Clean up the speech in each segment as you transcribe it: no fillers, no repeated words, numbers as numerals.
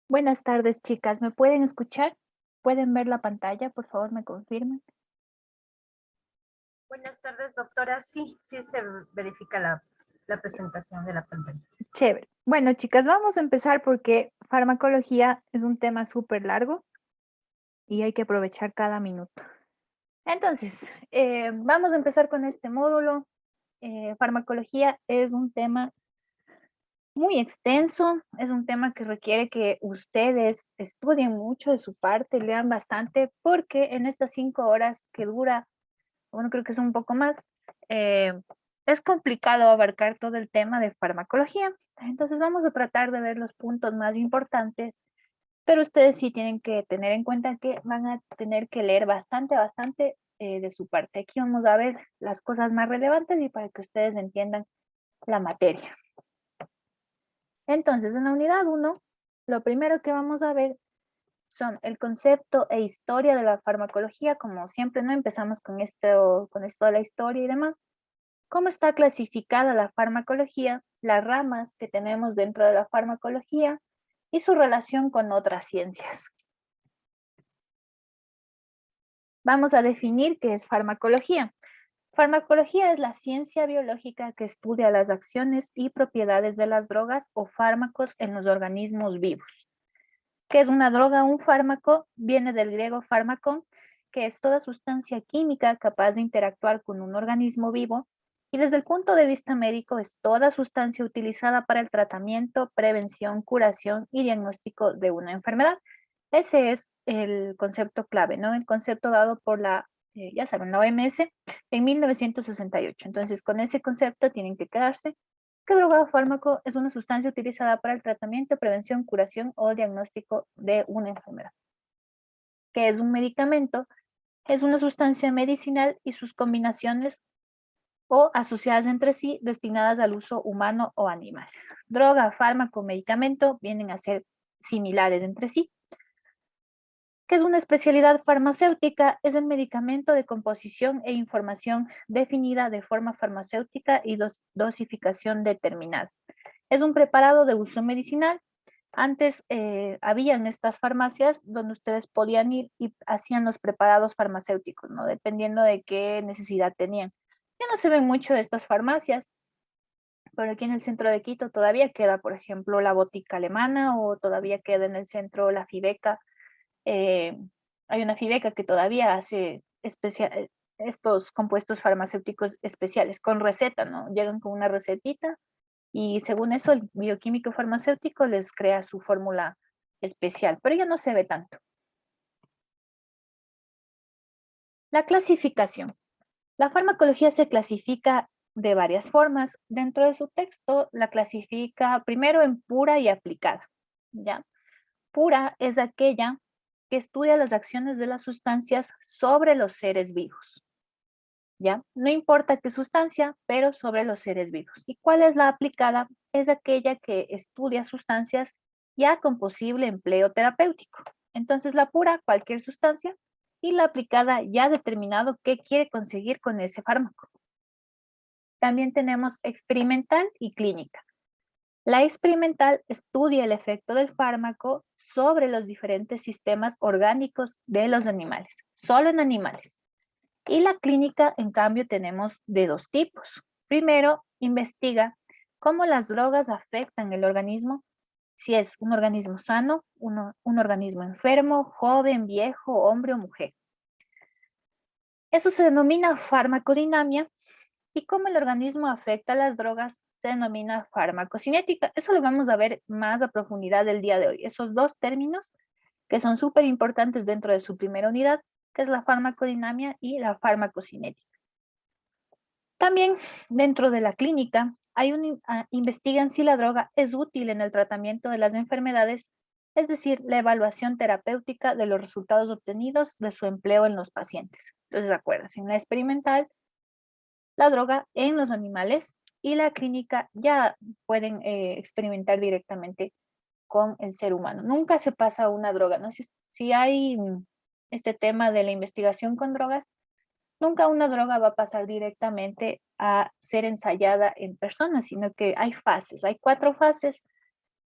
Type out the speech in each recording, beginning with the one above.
Buenas tardes, chicas. ¿Me pueden escuchar? ¿Pueden ver la pantalla? Por favor, me confirman. Buenas tardes, doctora. Sí se verifica la presentación de la pantalla. Chévere. Bueno, chicas, vamos a empezar porque farmacología es un tema súper largo y hay que aprovechar cada minuto. Entonces, vamos a empezar con este módulo. Farmacología es un tema muy extenso, es un tema que requiere que ustedes estudien mucho de su parte, lean bastante, porque en estas 5 horas que dura, bueno, creo que es un poco más, eh, es complicado abarcar todo el tema de farmacología. Entonces vamos a tratar de ver los puntos más importantes, pero ustedes sí tienen que tener en cuenta que van a tener que leer bastante de su parte. Aquí vamos a ver las cosas más relevantes y para que ustedes entiendan la materia. Entonces, en la unidad 1, lo primero que vamos a ver son el concepto e historia de la farmacología, como siempre, ¿no? Empezamos con esto de la historia y demás. ¿Cómo está clasificada la farmacología? Las ramas que tenemos dentro de la farmacología y su relación con otras ciencias. Vamos a definir qué es farmacología. Farmacología es la ciencia biológica que estudia las acciones y propiedades de las drogas o fármacos en los organismos vivos. ¿Qué es una droga? Un fármaco viene del griego fármakon, que es toda sustancia química capaz de interactuar con un organismo vivo, y desde el punto de vista médico es toda sustancia utilizada para el tratamiento, prevención, curación y diagnóstico de una enfermedad. Ese es el concepto clave, ¿no? El concepto dado por ya saben, la OMS en 1968. Entonces, con ese concepto tienen que quedarse. ¿Qué droga o fármaco es una sustancia utilizada para el tratamiento, prevención, curación o diagnóstico de una enfermedad? ¿Qué es un medicamento? Es una sustancia medicinal y sus combinaciones o asociadas entre sí destinadas al uso humano o animal. Droga, fármaco, medicamento vienen a ser similares entre sí. ¿Qué es una especialidad farmacéutica? Es el medicamento de composición e información definida de forma farmacéutica y dosificación determinada. Es un preparado de uso medicinal. Antes habían estas farmacias donde ustedes podían ir y hacían los preparados farmacéuticos, ¿no? Dependiendo de qué necesidad tenían. Ya no se ven mucho de estas farmacias, pero aquí en el centro de Quito todavía queda, por ejemplo, la Botica Alemana o todavía queda en el centro la Fibeca. eh, Hay una Fibeca que todavía hace estos compuestos farmacéuticos especiales con receta, ¿no? Llegan con una recetita y según eso el bioquímico farmacéutico les crea su fórmula especial, pero ya no se ve tanto. La clasificación. La farmacología se clasifica de varias formas. Dentro de su texto la clasifica primero en pura y aplicada, ¿ya? Pura es aquella que estudia las acciones de las sustancias sobre los seres vivos, ¿ya? No importa qué sustancia, pero sobre los seres vivos. ¿Y cuál es la aplicada? Es aquella que estudia sustancias ya con posible empleo terapéutico. Entonces, la pura, cualquier sustancia, y la aplicada ya determinado qué quiere conseguir con ese fármaco. También tenemos experimental y clínica. La experimental estudia el efecto del fármaco sobre los diferentes sistemas orgánicos de los animales, solo en animales. Y la clínica, en cambio, tenemos de dos tipos. Primero, investiga cómo las drogas afectan el organismo, si es un organismo sano, un organismo enfermo, joven, viejo, hombre o mujer. Eso se denomina farmacodinamia y cómo el organismo afecta a las drogas se denomina farmacocinética. Eso lo vamos a ver más a profundidad el día de hoy. Esos dos términos que son súper importantes dentro de su primera unidad, que es la farmacodinamia y la farmacocinética. También dentro de la clínica investigan si la droga es útil en el tratamiento de las enfermedades, es decir, la evaluación terapéutica de los resultados obtenidos de su empleo en los pacientes. Entonces, acuérdense, en la experimental, la droga en los animales y la clínica ya pueden experimentar directamente con el ser humano. Nunca se pasa una droga, ¿no? Si hay este tema de la investigación con drogas, nunca una droga va a pasar directamente a ser ensayada en personas, sino que hay fases, hay 4 fases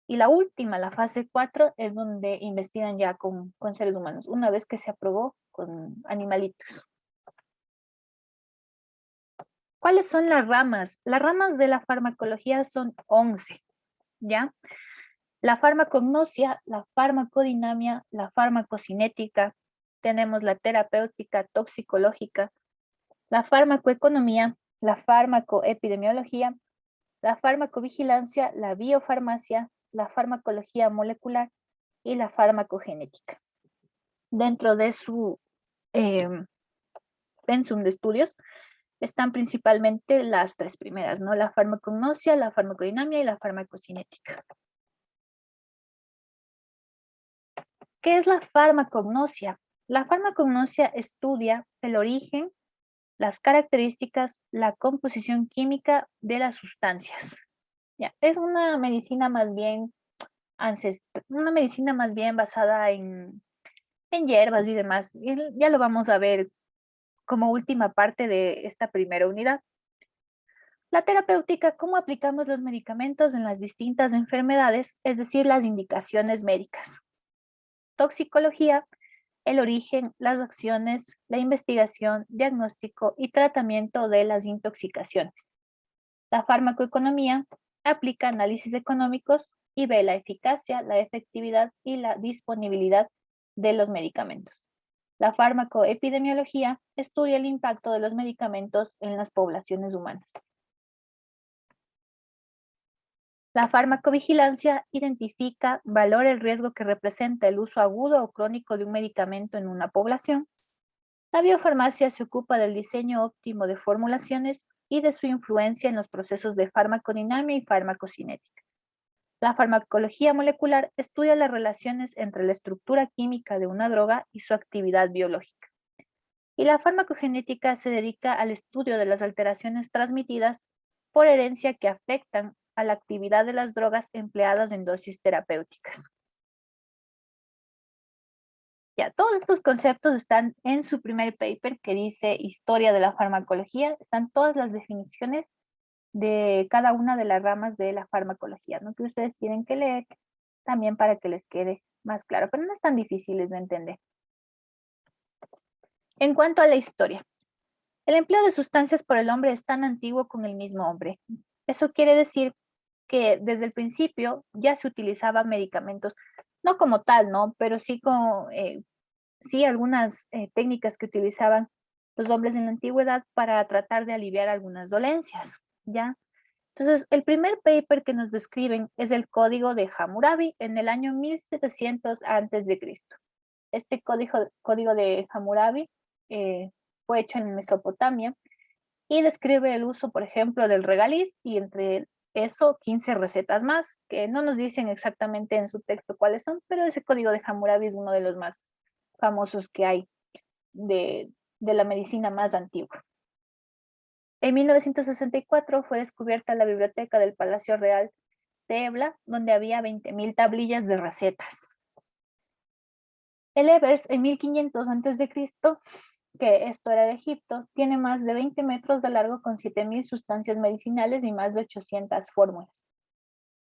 Y la última, la fase 4, es donde investigan ya con seres humanos, una vez que se aprobó con animalitos. ¿Cuáles son las ramas? Las ramas de la farmacología son 11, ¿ya? La farmacognosia, la farmacodinamia, la farmacocinética, tenemos la terapéutica toxicológica, la farmacoeconomía, la farmacoepidemiología, la farmacovigilancia, la biofarmacia, la farmacología molecular y la farmacogenética. Dentro de su pensum de estudios están principalmente las tres primeras, ¿no? La farmacognosia, la farmacodinamia y la farmacocinética. ¿Qué es la farmacognosia? La farmacognosia estudia el origen, las características, la composición química de las sustancias. Ya, es una medicina más bien una medicina más bien basada en hierbas y demás. Y ya lo vamos a ver como última parte de esta primera unidad. La terapéutica, cómo aplicamos los medicamentos en las distintas enfermedades, es decir, las indicaciones médicas. Toxicología, el origen, las acciones, la investigación, diagnóstico y tratamiento de las intoxicaciones. La farmacoeconomía aplica análisis económicos y ve la eficacia, la efectividad y la disponibilidad de los medicamentos. La farmacoepidemiología estudia el impacto de los medicamentos en las poblaciones humanas. La farmacovigilancia identifica, valora el riesgo que representa el uso agudo o crónico de un medicamento en una población. La biofarmacia se ocupa del diseño óptimo de formulaciones y de su influencia en los procesos de farmacodinamia y farmacocinética. La farmacología molecular estudia las relaciones entre la estructura química de una droga y su actividad biológica. Y la farmacogenética se dedica al estudio de las alteraciones transmitidas por herencia que afectan a la actividad de las drogas empleadas en dosis terapéuticas. Ya, todos estos conceptos están en su primer paper que dice Historia de la farmacología. Están todas las definiciones de cada una de las ramas de la farmacología, ¿no? Que ustedes tienen que leer también para que les quede más claro, pero no es tan difíciles de entender. En cuanto a la historia, el empleo de sustancias por el hombre es tan antiguo como el mismo hombre. Eso quiere decir que desde el principio ya se utilizaban medicamentos, no como tal, ¿no? Pero sí como sí algunas técnicas que utilizaban los hombres en la antigüedad para tratar de aliviar algunas dolencias, ¿ya? Entonces, el primer paper que nos describen es el Código de Hammurabi en el año 1700 antes de Cristo. Este código de Hammurabi fue hecho en Mesopotamia y describe el uso, por ejemplo, del regaliz y entre eso 15 recetas más, que no nos dicen exactamente en su texto cuáles son, pero ese código de Hammurabi es uno de los más famosos que hay de la medicina más antigua. En 1964 fue descubierta la biblioteca del Palacio Real de Ebla, donde había 20.000 tablillas de recetas. El Ebers, en 1500 a.C., que esto era de Egipto, tiene más de 20 metros de largo con 7.000 sustancias medicinales y más de 800 fórmulas.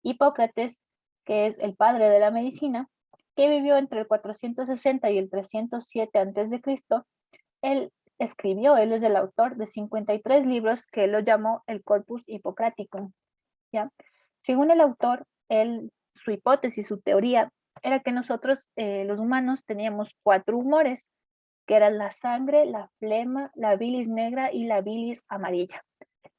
Hipócrates, que es el padre de la medicina, que vivió entre el 460 y el 307 a.C., él él es el autor de 53 libros que él lo llamó el Corpus Hippocraticum, ¿ya? Según el autor, su hipótesis, su teoría, era que nosotros, los humanos, teníamos 4 humores, que eran la sangre, la flema, la bilis negra y la bilis amarilla,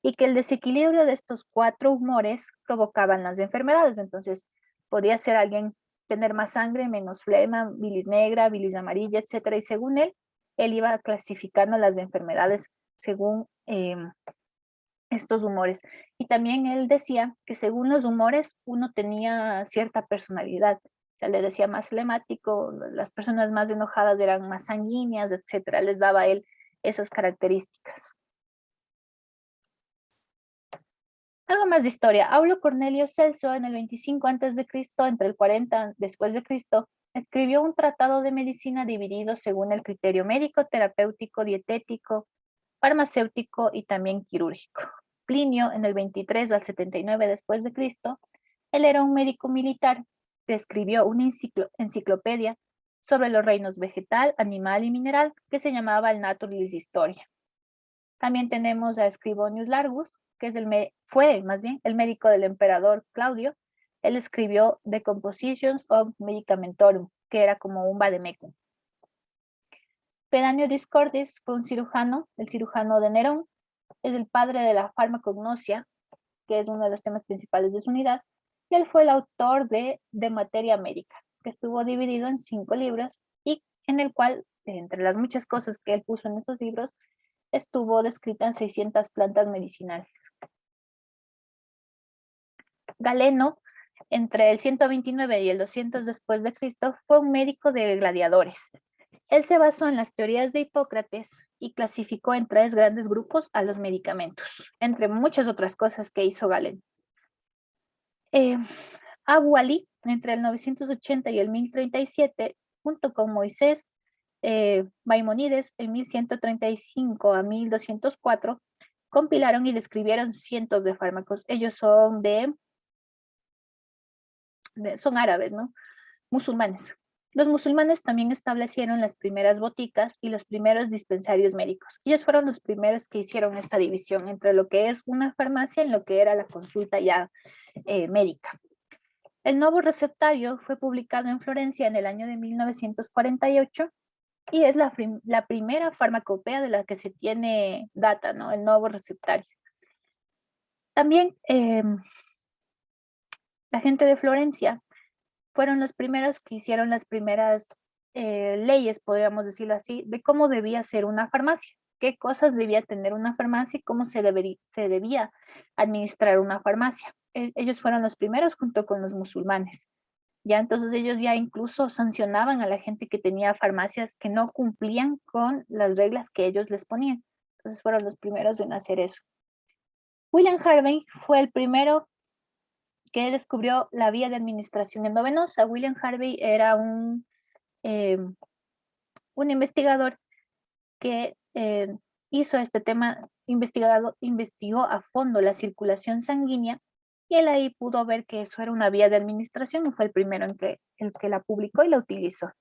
y que el desequilibrio de estos 4 humores provocaban las enfermedades. Entonces, podía ser alguien tener más sangre, menos flema, bilis negra, bilis amarilla, etcétera, y según él iba clasificando las enfermedades según estos humores. Y también él decía que según los humores uno tenía cierta personalidad. O sea, le decía más flemático, las personas más enojadas eran más sanguíneas, etcétera. Les daba a él esas características. Algo más de historia. Aulo Cornelio Celso, en el 25 a.C., entre el 40 después de Cristo, escribió un tratado de medicina dividido según el criterio médico, terapéutico, dietético, farmacéutico y también quirúrgico. Plinio, en el 23 al 79 después de Cristo, Él era un médico militar que escribió una enciclopedia sobre los reinos vegetal, animal y mineral que se llamaba el Naturalis Historia. También tenemos a Scribonius Largus, que es fue más bien el médico del emperador Claudio. Él escribió The Compositions of Medicamentorum, que era como un vademecum. Pedanio Discordis fue un cirujano, el cirujano de Nerón, es el padre de la farmacognosia, que es uno de los temas principales de su unidad, y él fue el autor de Materia Médica, que estuvo dividido en 5 libros y en el cual, entre las muchas cosas que él puso en esos libros, estuvo descrita en 600 plantas medicinales. Galeno, entre el 129 y el 200 después de Cristo, fue un médico de gladiadores. Él se basó en las teorías de Hipócrates y clasificó en 3 grandes grupos a los medicamentos, entre muchas otras cosas que hizo Galeno. Abu Ali, entre el 980 y el 1037, junto con Moisés Maimónides, en 1135 a 1204, compilaron y describieron cientos de fármacos. Ellos son son árabes, ¿no? Musulmanes. Los musulmanes también establecieron las primeras boticas y los primeros dispensarios médicos. Ellos fueron los primeros que hicieron esta división entre lo que es una farmacia y lo que era la consulta ya médica. El nuevo receptario fue publicado en Florencia en el año de 1948 y es la primera farmacopea de la que se tiene data, ¿no? El nuevo receptario. También la gente de Florencia fueron los primeros que hicieron las primeras leyes, podríamos decirlo así, de cómo debía ser una farmacia, qué cosas debía tener una farmacia y cómo se debía administrar una farmacia. Ellos fueron los primeros junto con los musulmanes. Ya entonces ellos ya incluso sancionaban a la gente que tenía farmacias que no cumplían con las reglas que ellos les ponían. Entonces fueron los primeros en hacer eso. William Harvey fue el primero que descubrió la vía de administración endovenosa. William Harvey era un investigador que hizo este tema, investigó a fondo la circulación sanguínea y él ahí pudo ver que eso era una vía de administración y fue el primero en el que la publicó y la utilizó.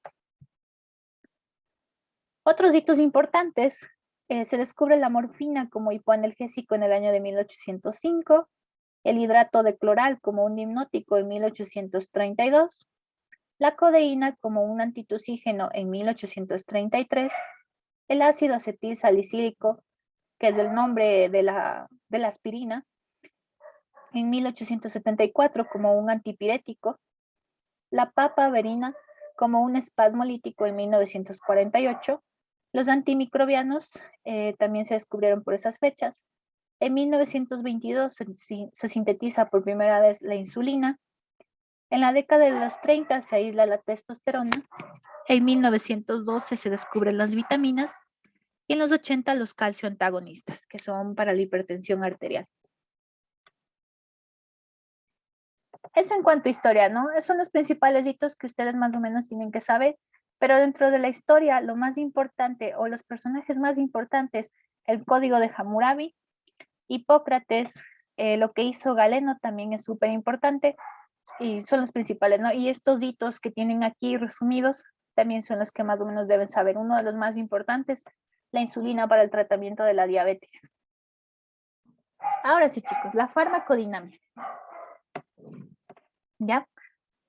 Otros hitos importantes, se descubre la morfina como hipoanalgésico en el año de 1805, el hidrato de cloral como un hipnótico en 1832, la codeína como un antitusígeno en 1833, el ácido acetil salicílico, que es el nombre de la aspirina, en 1874 como un antipirético, la papaverina como un espasmolítico en 1948, los antimicrobianos también se descubrieron por esas fechas. En 1922 se sintetiza por primera vez la insulina. En la década de los 30 se aísla la testosterona. En 1912 se descubren las vitaminas. Y en los 80 los calcioantagonistas, que son para la hipertensión arterial. Eso en cuanto a historia, ¿no? Esos son los principales hitos que ustedes más o menos tienen que saber, pero dentro de la historia, lo más importante o los personajes más importantes, el código de Hammurabi, Hipócrates, lo que hizo Galeno también es súper importante y son los principales, ¿no? Y estos hitos que tienen aquí resumidos también son los que más o menos deben saber. Uno de los más importantes, la insulina para el tratamiento de la diabetes. Ahora sí, chicos, la farmacodinamia. ¿Ya?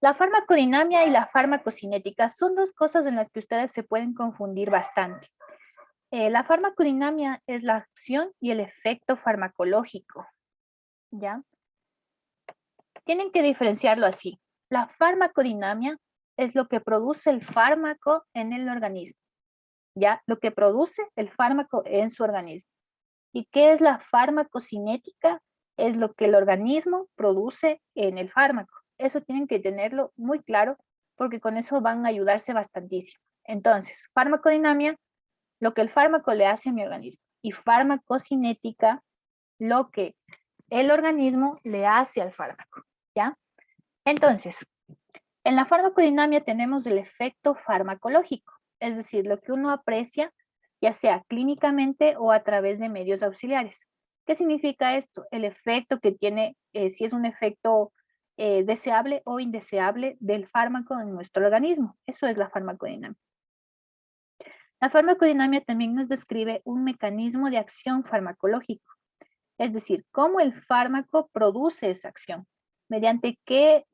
La farmacodinamia y la farmacocinética son dos cosas en las que ustedes se pueden confundir bastante. La farmacodinamia es la acción y el efecto farmacológico, ¿ya? Tienen que diferenciarlo así. La farmacodinamia es lo que produce el fármaco en el organismo, ¿ya? Lo que produce el fármaco en su organismo. ¿Y qué es la farmacocinética? Es lo que el organismo produce en el fármaco. Eso tienen que tenerlo muy claro porque con eso van a ayudarse bastantísimo. Entonces, farmacodinamia, lo que el fármaco le hace a mi organismo. Y farmacocinética, lo que el organismo le hace al fármaco, ¿ya? Entonces, en la farmacodinamia tenemos el efecto farmacológico, es decir, lo que uno aprecia, ya sea clínicamente o a través de medios auxiliares. ¿Qué significa esto? El efecto que tiene, si es un efecto deseable o indeseable del fármaco en nuestro organismo. Eso es la farmacodinamia. La farmacodinamia también nos describe un mecanismo de acción farmacológico, es decir, cómo el fármaco produce esa acción, mediante qué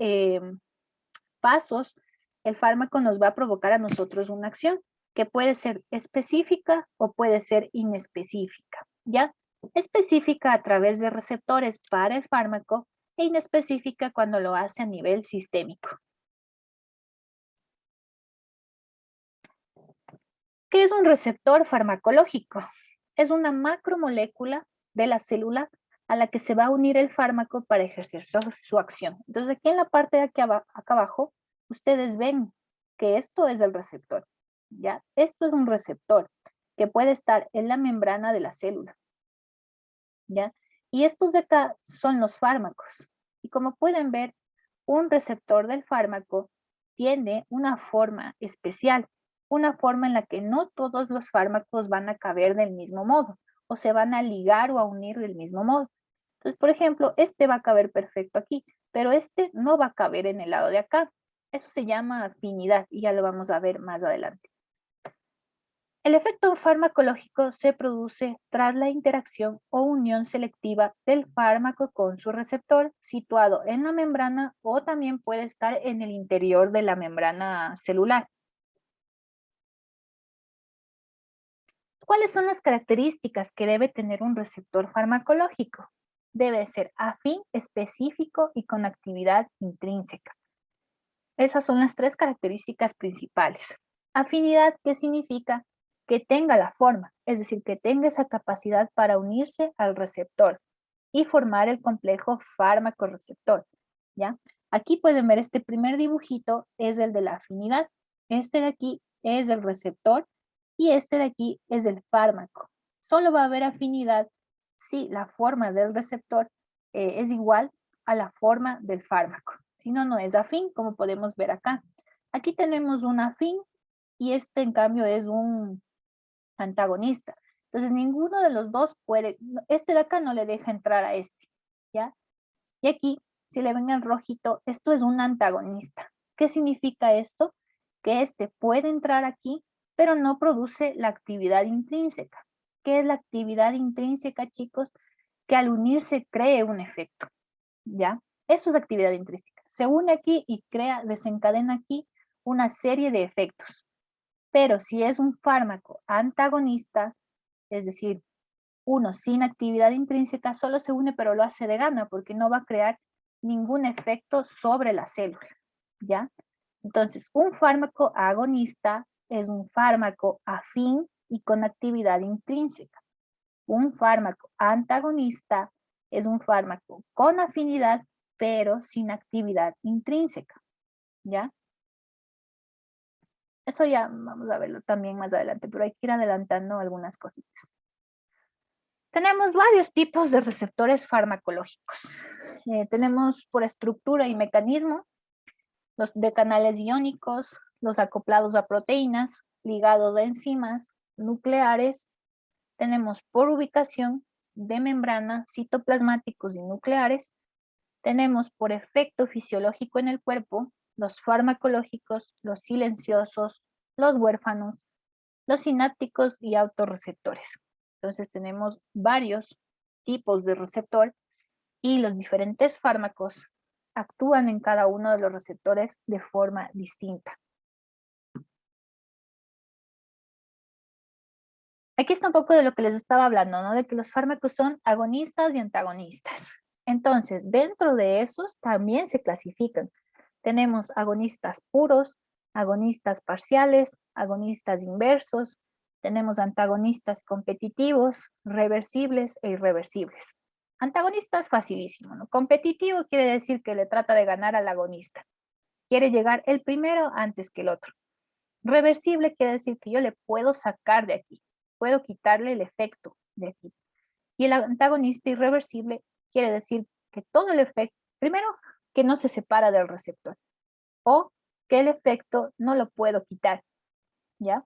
pasos el fármaco nos va a provocar a nosotros una acción que puede ser específica o puede ser inespecífica, ¿ya? Específica a través de receptores para el fármaco e inespecífica cuando lo hace a nivel sistémico. ¿Qué es un receptor farmacológico? Es una macromolécula de la célula a la que se va a unir el fármaco para ejercer su acción. Entonces, aquí en la parte de aquí acá abajo, ustedes ven que esto es el receptor, ¿ya? Esto es un receptor que puede estar en la membrana de la célula, ¿ya? Y estos de acá son los fármacos. Y como pueden ver, un receptor del fármaco tiene una forma especial, una forma en la que no todos los fármacos van a caber del mismo modo o se van a ligar o a unir del mismo modo. Entonces, por ejemplo, este va a caber perfecto aquí, pero este no va a caber en el lado de acá. Eso se llama afinidad y ya lo vamos a ver más adelante. El efecto farmacológico se produce tras la interacción o unión selectiva del fármaco con su receptor situado en la membrana o también puede estar en el interior de la membrana celular. ¿Cuáles son las características que debe tener un receptor farmacológico? Debe ser afín, específico y con actividad intrínseca. Esas son las tres características principales. Afinidad, ¿qué significa? Que tenga la forma, es decir, que tenga esa capacidad para unirse al receptor y formar el complejo fármaco-receptor, ¿ya? Aquí pueden ver este primer dibujito es el de la afinidad, este de aquí es el receptor y este de aquí es el fármaco. Solo va a haber afinidad si la forma del receptor es igual a la forma del fármaco. Si no, no es afín, como podemos ver acá. Aquí tenemos un afín y este en cambio es un antagonista. Entonces ninguno de los dos puede, este de acá no le deja entrar a este, ¿ya? Y aquí, si le ven el rojito, esto es un antagonista. ¿Qué significa esto? Que este puede entrar aquí, pero no produce la actividad intrínseca. ¿Qué es la actividad intrínseca, chicos? Que al unirse cree un efecto, ¿ya? Eso es actividad intrínseca. Se une aquí y crea, desencadena aquí una serie de efectos. Pero si es un fármaco antagonista, es decir, uno sin actividad intrínseca, solo se une pero lo hace de gana porque no va a crear ningún efecto sobre la célula, ¿ya? Entonces, un fármaco agonista es un fármaco afín y con actividad intrínseca. Un fármaco antagonista es un fármaco con afinidad pero sin actividad intrínseca, ¿ya? Eso ya vamos a verlo también más adelante, pero hay que ir adelantando algunas cositas. Tenemos varios tipos de receptores farmacológicos. Tenemos por estructura y mecanismo, los de canales iónicos, los acoplados a proteínas, ligados a enzimas, nucleares. Tenemos por ubicación de membrana, citoplasmáticos y nucleares. Tenemos por efecto fisiológico en el cuerpo, los farmacológicos, los silenciosos, los huérfanos, los sinápticos y autorreceptores. Entonces tenemos varios tipos de receptor y los diferentes fármacos actúan en cada uno de los receptores de forma distinta. Aquí está un poco de lo que les estaba hablando, ¿no? De que los fármacos son agonistas y antagonistas. Entonces, dentro de esos también se clasifican. Tenemos agonistas puros, agonistas parciales, agonistas inversos, tenemos antagonistas competitivos, reversibles e irreversibles. Antagonistas facilísimo, ¿no? Competitivo quiere decir que le trata de ganar al agonista. Quiere llegar el primero antes que el otro. Reversible quiere decir que yo le puedo sacar de aquí, puedo quitarle el efecto de aquí. Y el antagonista irreversible quiere decir que todo el efecto, primero, que no se separa del receptor, o que el efecto no lo puedo quitar, ¿ya?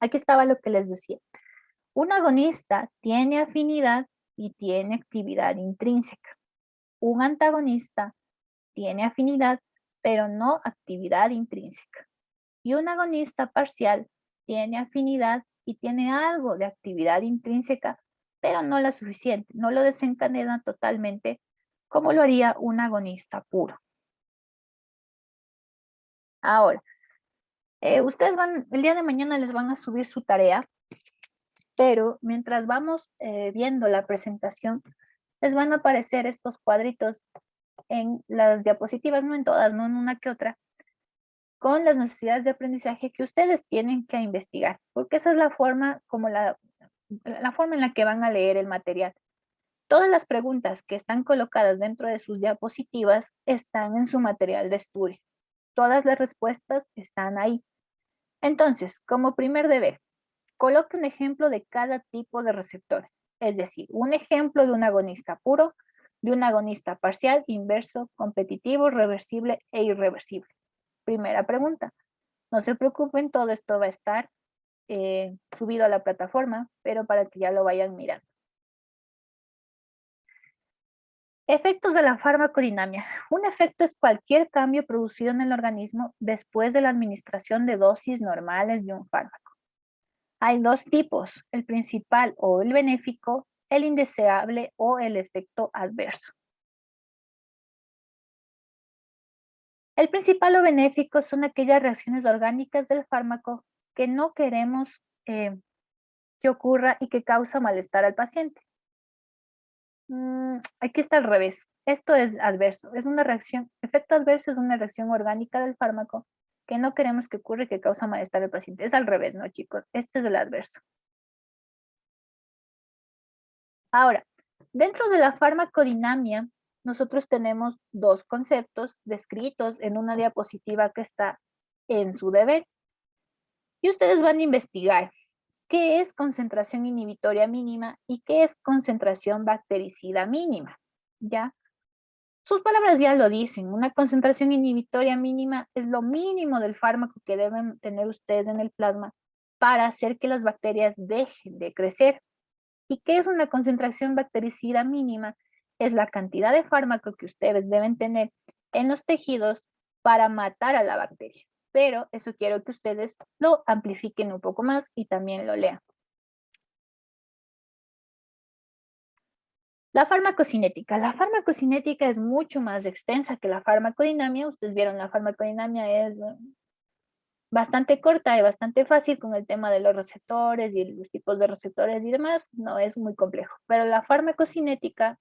Aquí estaba lo que les decía. Un agonista tiene afinidad y tiene actividad intrínseca. un antagonista tiene afinidad, pero no actividad intrínseca. Y un agonista parcial tiene afinidad y tiene algo de actividad intrínseca, pero no la suficiente, no lo desencadena totalmente como lo haría un agonista puro. Ahora, ustedes el día de mañana les van a subir su tarea, pero mientras vamos viendo la presentación, les van a aparecer estos cuadritos en las diapositivas, no en todas, no en una que otra, con las necesidades de aprendizaje que ustedes tienen que investigar, porque esa es la forma como la forma en la que van a leer el material. Todas las preguntas que están colocadas dentro de sus diapositivas están en su material de estudio. Todas las respuestas están ahí. Entonces, como primer deber, coloque un ejemplo de cada tipo de receptor, es decir, un ejemplo de un agonista puro, de un agonista parcial, inverso, competitivo, reversible e irreversible. Primera pregunta. No se preocupen, todo esto va a estar subido a la plataforma, pero para que ya lo vayan mirando. Efectos de la farmacodinamia. Un efecto es cualquier cambio producido en el organismo después de la administración de dosis normales de un fármaco. Hay dos tipos, el principal o el benéfico, el indeseable o el efecto adverso. El principal o benéfico son aquellas reacciones orgánicas del fármaco que no queremos que ocurra y que causa malestar al paciente. Aquí está al revés. Esto es adverso. Es una reacción, efecto adverso es una reacción orgánica del fármaco que no queremos que ocurra y que causa malestar al paciente. Es al revés, ¿no, chicos? Este es el adverso. Ahora, dentro de la farmacodinamia, nosotros tenemos dos conceptos descritos en una diapositiva que está en su deber. Y ustedes van a investigar qué es concentración inhibitoria mínima y qué es concentración bactericida mínima, ¿ya? Sus palabras ya lo dicen, una concentración inhibitoria mínima es lo mínimo del fármaco que deben tener ustedes en el plasma para hacer que las bacterias dejen de crecer. ¿Y qué es una concentración bactericida mínima? Es la cantidad de fármaco que ustedes deben tener en los tejidos para matar a la bacteria. Pero eso quiero que ustedes lo amplifiquen un poco más y también lo lean. La farmacocinética. La farmacocinética es mucho más extensa que la farmacodinamia. Ustedes vieron, la farmacodinamia es bastante corta y bastante fácil con el tema de los receptores y los tipos de receptores y demás. No es muy complejo. Pero la farmacocinética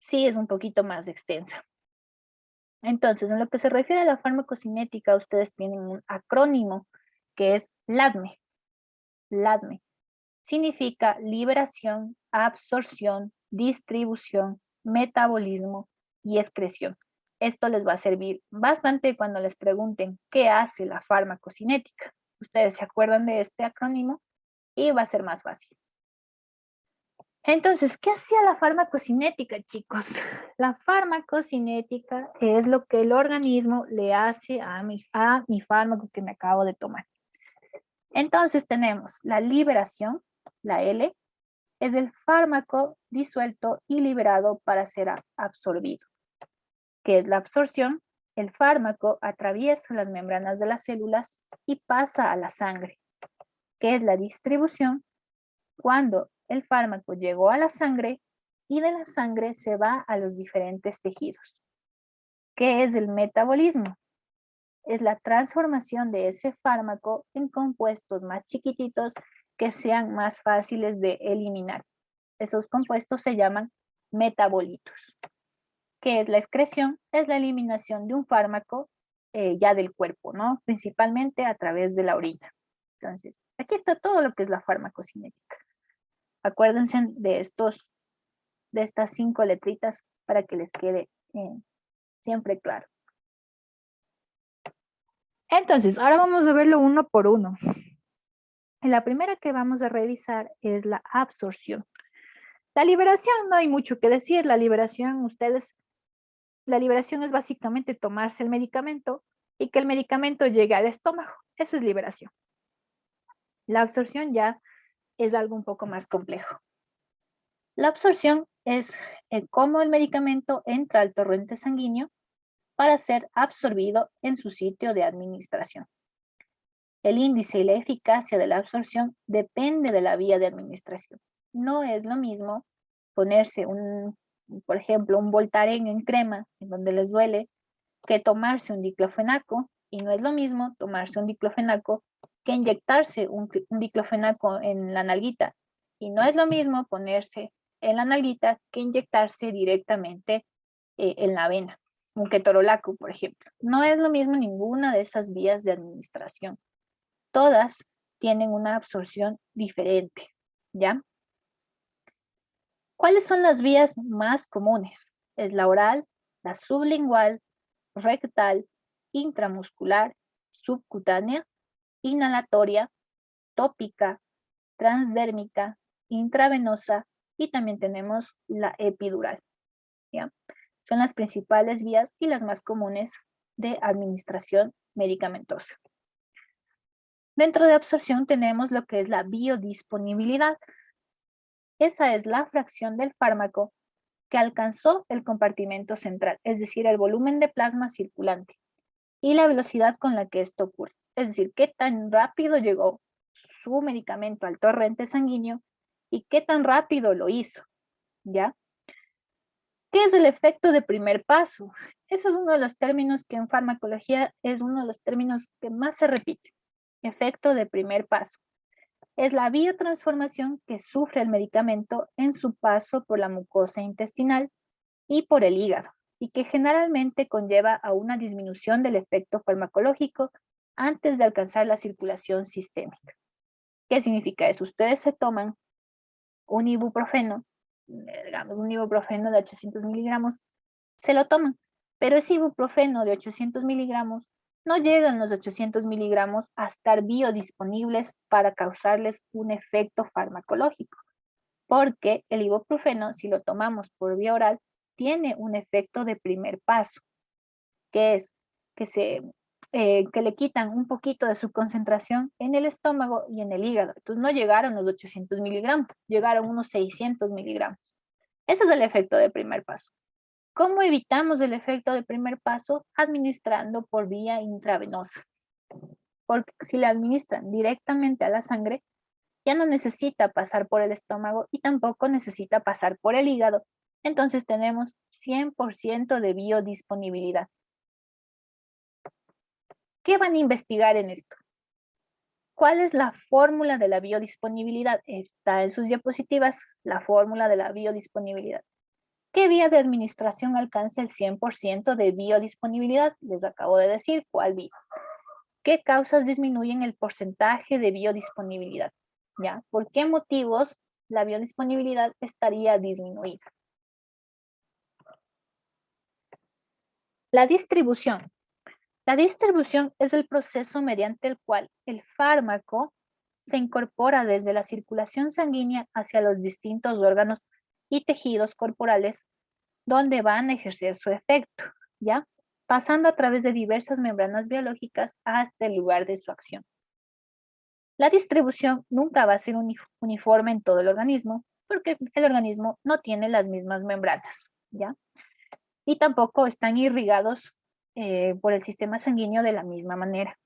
sí es un poquito más extensa. Entonces, en lo que se refiere a la farmacocinética, ustedes tienen un acrónimo que es LADME. LADME significa liberación, absorción, distribución, metabolismo y excreción. Esto les va a servir bastante cuando les pregunten qué hace la farmacocinética. Ustedes se acuerdan de este acrónimo y va a ser más fácil. Entonces, ¿qué hacía la farmacocinética, chicos? La farmacocinética es lo que el organismo le hace a mi fármaco que me acabo de tomar. Entonces tenemos la liberación, la L, es el fármaco disuelto y liberado para ser absorbido. ¿Qué es la absorción? El fármaco atraviesa las membranas de las células y pasa a la sangre. ¿Qué es la distribución? Cuando el fármaco llegó a la sangre y de la sangre se va a los diferentes tejidos. ¿Qué es el metabolismo? Es la transformación de ese fármaco en compuestos más chiquititos que sean más fáciles de eliminar. Esos compuestos se llaman metabolitos. ¿Qué es la excreción? Es la eliminación de un fármaco ya del cuerpo, ¿no? Principalmente a través de la orina. Entonces, aquí está todo lo que es la farmacocinética. Acuérdense de estas 5 letritas para que les quede siempre claro. Entonces, ahora vamos a verlo uno por uno. La primera que vamos a revisar es la absorción. La liberación, no hay mucho que decir. La liberación es básicamente tomarse el medicamento y que el medicamento llegue al estómago. Eso es liberación. La absorción ya es algo un poco más complejo. La absorción es cómo el medicamento entra al torrente sanguíneo para ser absorbido en su sitio de administración. El índice y la eficacia de la absorción depende de la vía de administración. No es lo mismo ponerse por ejemplo, un Voltaren en crema, en donde les duele, que tomarse un diclofenaco, y no es lo mismo tomarse un diclofenaco que inyectarse un diclofenaco en la nalguita, y no es lo mismo ponerse en la nalguita que inyectarse directamente en la vena, un ketorolaco, por ejemplo. No es lo mismo ninguna de esas vías de administración. Todas tienen una absorción diferente, ¿ya? ¿Cuáles son las vías más comunes? Es la oral, la sublingual, rectal, intramuscular, subcutánea, inhalatoria, tópica, transdérmica, intravenosa y también tenemos la epidural, ¿ya? Son las principales vías y las más comunes de administración medicamentosa. Dentro de absorción tenemos lo que es la biodisponibilidad. Esa es la fracción del fármaco que alcanzó el compartimento central, es decir, el volumen de plasma circulante y la velocidad con la que esto ocurre. Es decir, qué tan rápido llegó su medicamento al torrente sanguíneo y qué tan rápido lo hizo, ¿ya? ¿Qué es el efecto de primer paso? Eso es uno de los términos que en farmacología es uno de los términos que más se repite. Efecto de primer paso. Es la biotransformación que sufre el medicamento en su paso por la mucosa intestinal y por el hígado, y que generalmente conlleva a una disminución del efecto farmacológico antes de alcanzar la circulación sistémica. ¿Qué significa eso? Ustedes se toman un ibuprofeno, digamos un ibuprofeno de 800 miligramos, se lo toman, pero ese ibuprofeno de 800 miligramos no llegan los 800 miligramos a estar biodisponibles para causarles un efecto farmacológico, porque el ibuprofeno, si lo tomamos por vía oral, tiene un efecto de primer paso, que es que le quitan un poquito de su concentración en el estómago y en el hígado. Entonces no llegaron los 800 miligramos, llegaron unos 600 miligramos. Ese es el efecto de primer paso. ¿Cómo evitamos el efecto de primer paso? Administrando por vía intravenosa. Porque si le administran directamente a la sangre, ya no necesita pasar por el estómago y tampoco necesita pasar por el hígado. Entonces tenemos 100% de biodisponibilidad. ¿Qué van a investigar en esto? ¿Cuál es la fórmula de la biodisponibilidad? Está en sus diapositivas, la fórmula de la biodisponibilidad. ¿Qué vía de administración alcanza el 100% de biodisponibilidad? Les acabo de decir cuál vía. ¿Qué causas disminuyen el porcentaje de biodisponibilidad? ¿Ya? ¿Por qué motivos la biodisponibilidad estaría disminuida? La distribución. La distribución es el proceso mediante el cual el fármaco se incorpora desde la circulación sanguínea hacia los distintos órganos y tejidos corporales donde van a ejercer su efecto, ¿ya? Pasando a través de diversas membranas biológicas hasta el lugar de su acción. La distribución nunca va a ser uniforme en todo el organismo, porque el organismo no tiene las mismas membranas, ¿ya? Y tampoco están irrigados por el sistema sanguíneo de la misma manera.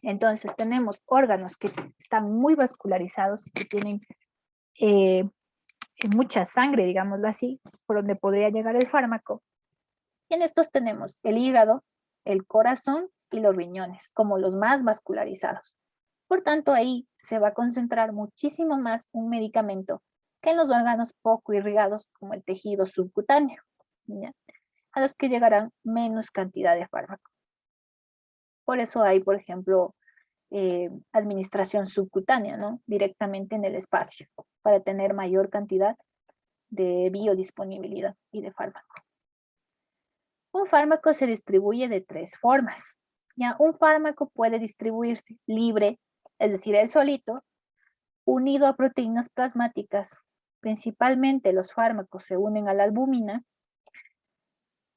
Entonces tenemos órganos que están muy vascularizados, que tienen mucha sangre, digámoslo así, por donde podría llegar el fármaco. Y en estos tenemos el hígado, el corazón y los riñones, como los más vascularizados. Por tanto, ahí se va a concentrar muchísimo más un medicamento que en los órganos poco irrigados, como el tejido subcutáneo, ¿ya? A los que llegarán menos cantidad de fármaco. Por eso hay, por ejemplo, administración subcutánea, ¿no? Directamente en el espacio, para tener mayor cantidad de biodisponibilidad y de fármaco. Un fármaco se distribuye de tres formas. ¿Ya? Un fármaco puede distribuirse libre, es decir, él solito, unido a proteínas plasmáticas. Principalmente los fármacos se unen a la albúmina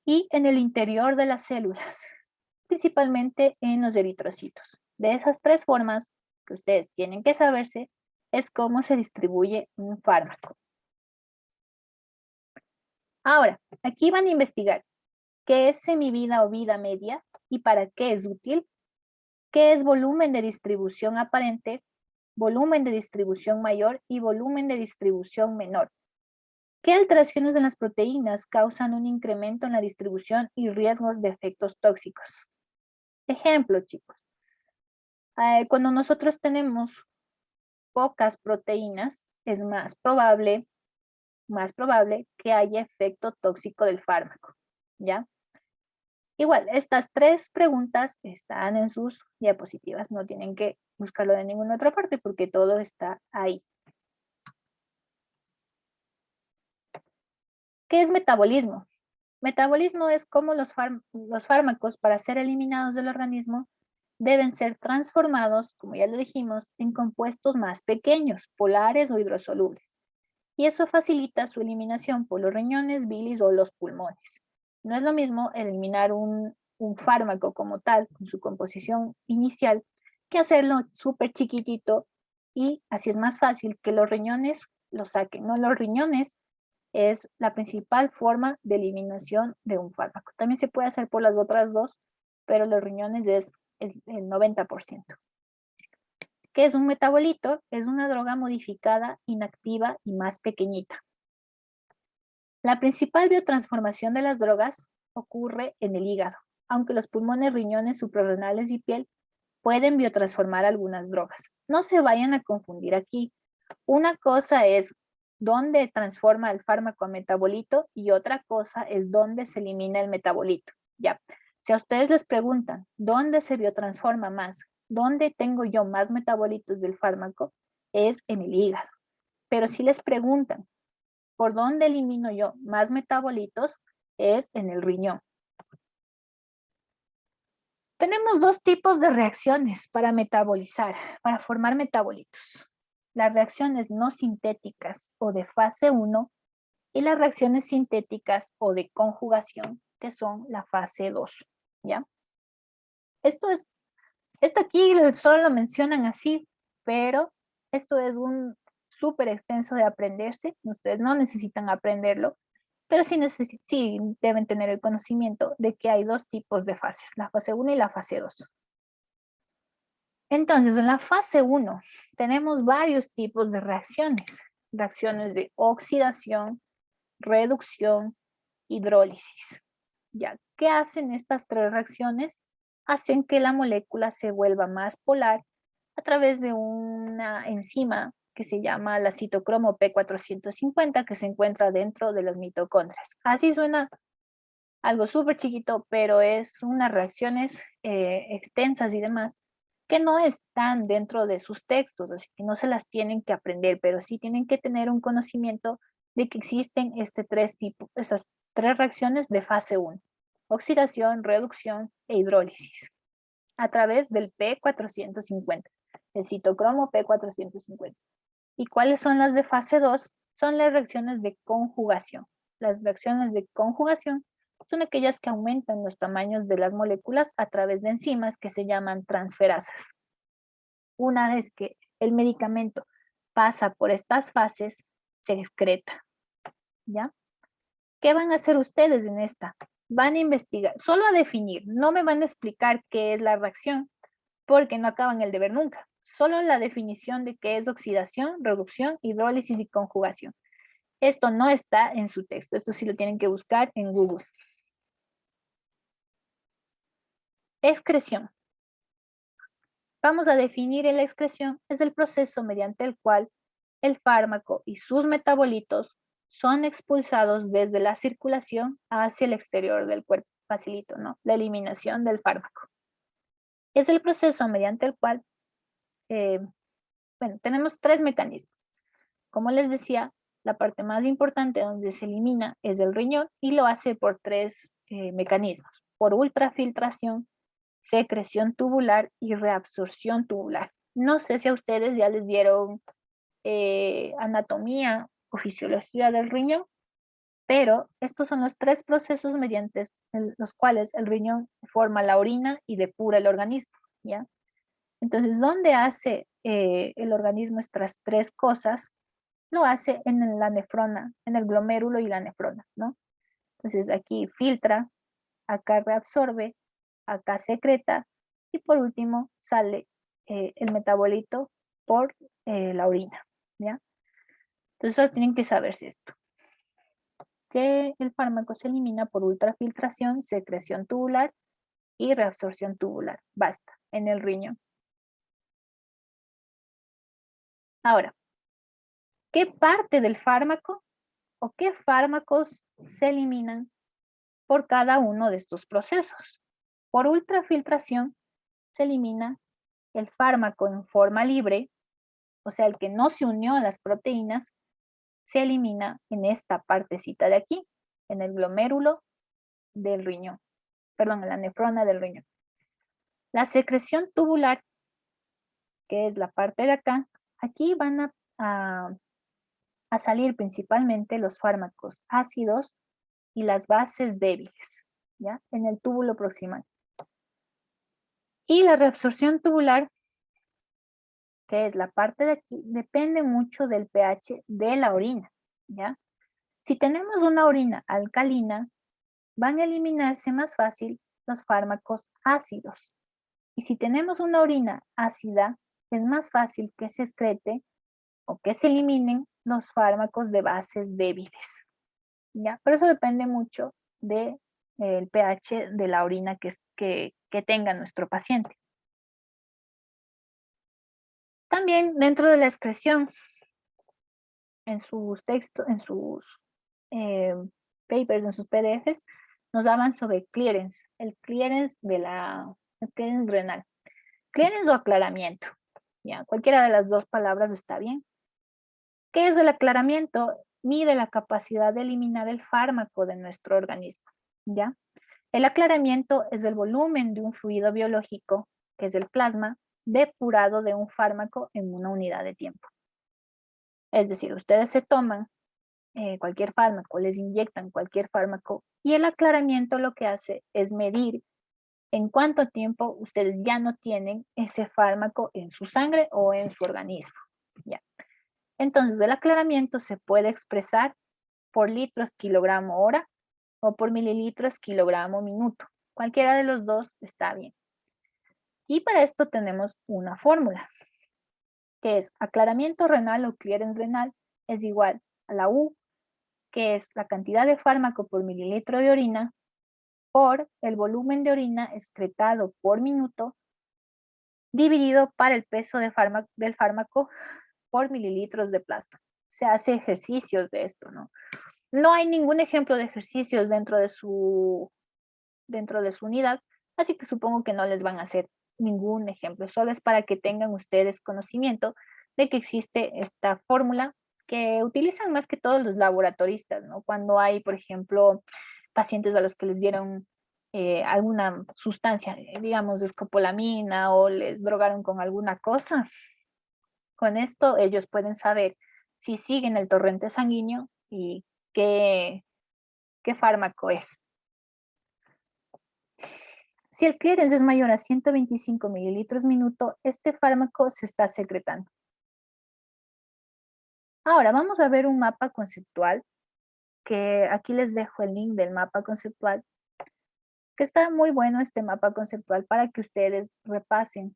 y en el interior de las células, principalmente en los eritrocitos. De esas tres formas que ustedes tienen que saberse, es cómo se distribuye un fármaco. Ahora, aquí van a investigar qué es semivida o vida media y para qué es útil, qué es volumen de distribución aparente, volumen de distribución mayor y volumen de distribución menor. ¿Qué alteraciones en las proteínas causan un incremento en la distribución y riesgos de efectos tóxicos? Ejemplo, chicos. Cuando nosotros tenemos pocas proteínas, es más probable que haya efecto tóxico del fármaco, ¿ya? Igual, estas tres preguntas están en sus diapositivas, no tienen que buscarlo de ninguna otra parte porque todo está ahí. ¿Qué es metabolismo? Metabolismo es cómo los fármacos para ser eliminados del organismo deben ser transformados, como ya lo dijimos, en compuestos más pequeños, polares o hidrosolubles. Y eso facilita su eliminación por los riñones, bilis o los pulmones. No es lo mismo eliminar un fármaco como tal, con su composición inicial, que hacerlo súper chiquitito y así es más fácil que los riñones lo saquen. No, los riñones es la principal forma de eliminación de un fármaco. También se puede hacer por las otras dos, pero los riñones es el 90%. ¿Qué es un metabolito? Es una droga modificada, inactiva y más pequeñita. La principal biotransformación de las drogas ocurre en el hígado, aunque los pulmones, riñones, suprarrenales y piel pueden biotransformar algunas drogas. No se vayan a confundir aquí. Una cosa es dónde transforma el fármaco a metabolito y otra cosa es dónde se elimina el metabolito. Ya. Si a ustedes les preguntan dónde se biotransforma más, dónde tengo yo más metabolitos del fármaco, es en el hígado. Pero si les preguntan por dónde elimino yo más metabolitos, es en el riñón. Tenemos dos tipos de reacciones para metabolizar, para formar metabolitos. Las reacciones no sintéticas o de fase 1 y las reacciones sintéticas o de conjugación, que son la fase 2, ¿ya? Esto aquí solo lo mencionan así, pero esto es un súper extenso de aprenderse. Ustedes no necesitan aprenderlo, pero sí deben tener el conocimiento de que hay dos tipos de fases, la fase 1 y la fase 2. Entonces, en la fase 1 tenemos varios tipos de reacciones. Reacciones de oxidación, reducción, hidrólisis. ¿Ya? ¿Qué hacen estas tres reacciones? Hacen que la molécula se vuelva más polar a través de una enzima que se llama la citocromo P450 que se encuentra dentro de las mitocondrias. Así suena algo súper chiquito, pero es unas reacciones extensas y demás que no están dentro de sus textos, así que no se las tienen que aprender, pero sí tienen que tener un conocimiento de que existen esas tres reacciones de fase 1, oxidación, reducción e hidrólisis, a través del P450, el citocromo P450. ¿Y cuáles son las de fase 2? Son las reacciones de conjugación. Las reacciones de conjugación son aquellas que aumentan los tamaños de las moléculas a través de enzimas que se llaman transferasas. Una vez que el medicamento pasa por estas fases, se excreta, ¿ya? ¿Qué van a hacer ustedes en esta? Van a investigar, solo a definir, no me van a explicar qué es la reacción, porque no acaban el deber nunca. Solo la definición de qué es oxidación, reducción, hidrólisis y conjugación. Esto no está en su texto, esto sí lo tienen que buscar en Google. Excreción. Vamos a definir la excreción, es el proceso mediante el cual el fármaco y sus metabolitos son expulsados desde la circulación hacia el exterior del cuerpo. Facilito, ¿no? La eliminación del fármaco. Es el proceso mediante el cual, tenemos tres mecanismos. Como les decía, la parte más importante donde se elimina es el riñón y lo hace por tres mecanismos. Por ultrafiltración, secreción tubular y reabsorción tubular. No sé si a ustedes ya les dieron anatomía o fisiología del riñón, pero estos son los tres procesos mediante los cuales el riñón forma la orina y depura el organismo, ¿ya? Entonces, ¿dónde hace el organismo estas tres cosas? Lo hace en la nefrona, en el glomérulo y la nefrona, ¿no? Entonces aquí filtra, acá reabsorbe, acá secreta y por último sale el metabolito por la orina, ¿ya? Entonces solo tienen que saberse esto, que el fármaco se elimina por ultrafiltración, secreción tubular y reabsorción tubular. Basta, en el riñón. Ahora, ¿qué parte del fármaco o qué fármacos se eliminan por cada uno de estos procesos? Por ultrafiltración se elimina el fármaco en forma libre, o sea, el que no se unió a las proteínas, se elimina en esta partecita de aquí, en el glomérulo del riñón, perdón, en la nefrona del riñón. La secreción tubular, que es la parte de acá, aquí van a salir principalmente los fármacos ácidos y las bases débiles, ¿ya? En el túbulo proximal. Y la reabsorción tubular, que es la parte de aquí, depende mucho del pH de la orina, ¿ya? Si tenemos una orina alcalina, van a eliminarse más fácil los fármacos ácidos. Y si tenemos una orina ácida, es más fácil que se excrete o que se eliminen los fármacos de bases débiles, ¿ya? Pero eso depende mucho del pH de la orina que tenga nuestro paciente. También dentro de la excreción, en sus textos, en sus eh, papers, en sus PDFs, nos hablan sobre clearance, el clearance el clearance renal. Clearance o aclaramiento, ya, cualquiera de las dos palabras está bien. ¿Qué es el aclaramiento? Mide la capacidad de eliminar el fármaco de nuestro organismo, ¿ya? El aclaramiento es el volumen de un fluido biológico, que es el plasma, depurado de un fármaco en una unidad de tiempo. Es decir, ustedes se toman cualquier fármaco, les inyectan cualquier fármaco y el aclaramiento lo que hace es medir en cuánto tiempo ustedes ya no tienen ese fármaco en su sangre o en su organismo, ¿ya? Entonces, el aclaramiento se puede expresar por litros kilogramo hora o por mililitros kilogramo minuto. Cualquiera de los dos está bien. Y para esto tenemos una fórmula, que es aclaramiento renal o clearance renal es igual a la U, que es la cantidad de fármaco por mililitro de orina, por el volumen de orina excretado por minuto, dividido para el peso del fármaco por mililitros de plasma. Se hace ejercicios de esto, ¿no? No hay ningún ejemplo de ejercicios dentro de su unidad, así que supongo que no les van a hacer ningún ejemplo, solo es para que tengan ustedes conocimiento de que existe esta fórmula que utilizan más que todos los laboratoristas, ¿no? Cuando hay, por ejemplo, pacientes a los que les dieron alguna sustancia, digamos, escopolamina o les drogaron con alguna cosa, con esto ellos pueden saber si siguen el torrente sanguíneo y qué fármaco es. Si el clearance es mayor a 125 mililitros minuto, este fármaco se está secretando. Ahora vamos a ver un mapa conceptual, que aquí les dejo el link del mapa conceptual, que está muy bueno este mapa conceptual para que ustedes repasen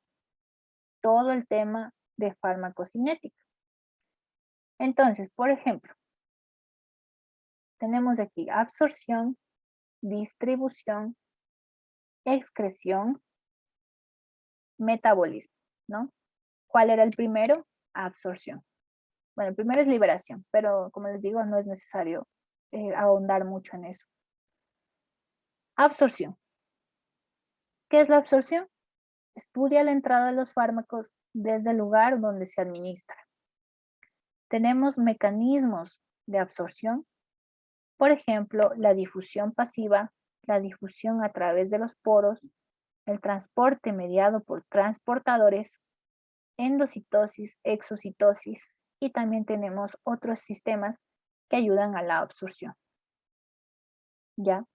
todo el tema de farmacocinética. Entonces, por ejemplo, tenemos aquí absorción, distribución, excreción, metabolismo, ¿no? ¿Cuál era el primero? Absorción. Bueno, el primero es liberación, pero como les digo, no es necesario ahondar mucho en eso. Absorción. ¿Qué es la absorción? Estudia la entrada de los fármacos desde el lugar donde se administra. Tenemos mecanismos de absorción, por ejemplo, la difusión pasiva, la difusión a través de los poros, el transporte mediado por transportadores, endocitosis, exocitosis, y también tenemos otros sistemas que ayudan a la absorción. ¿Ya?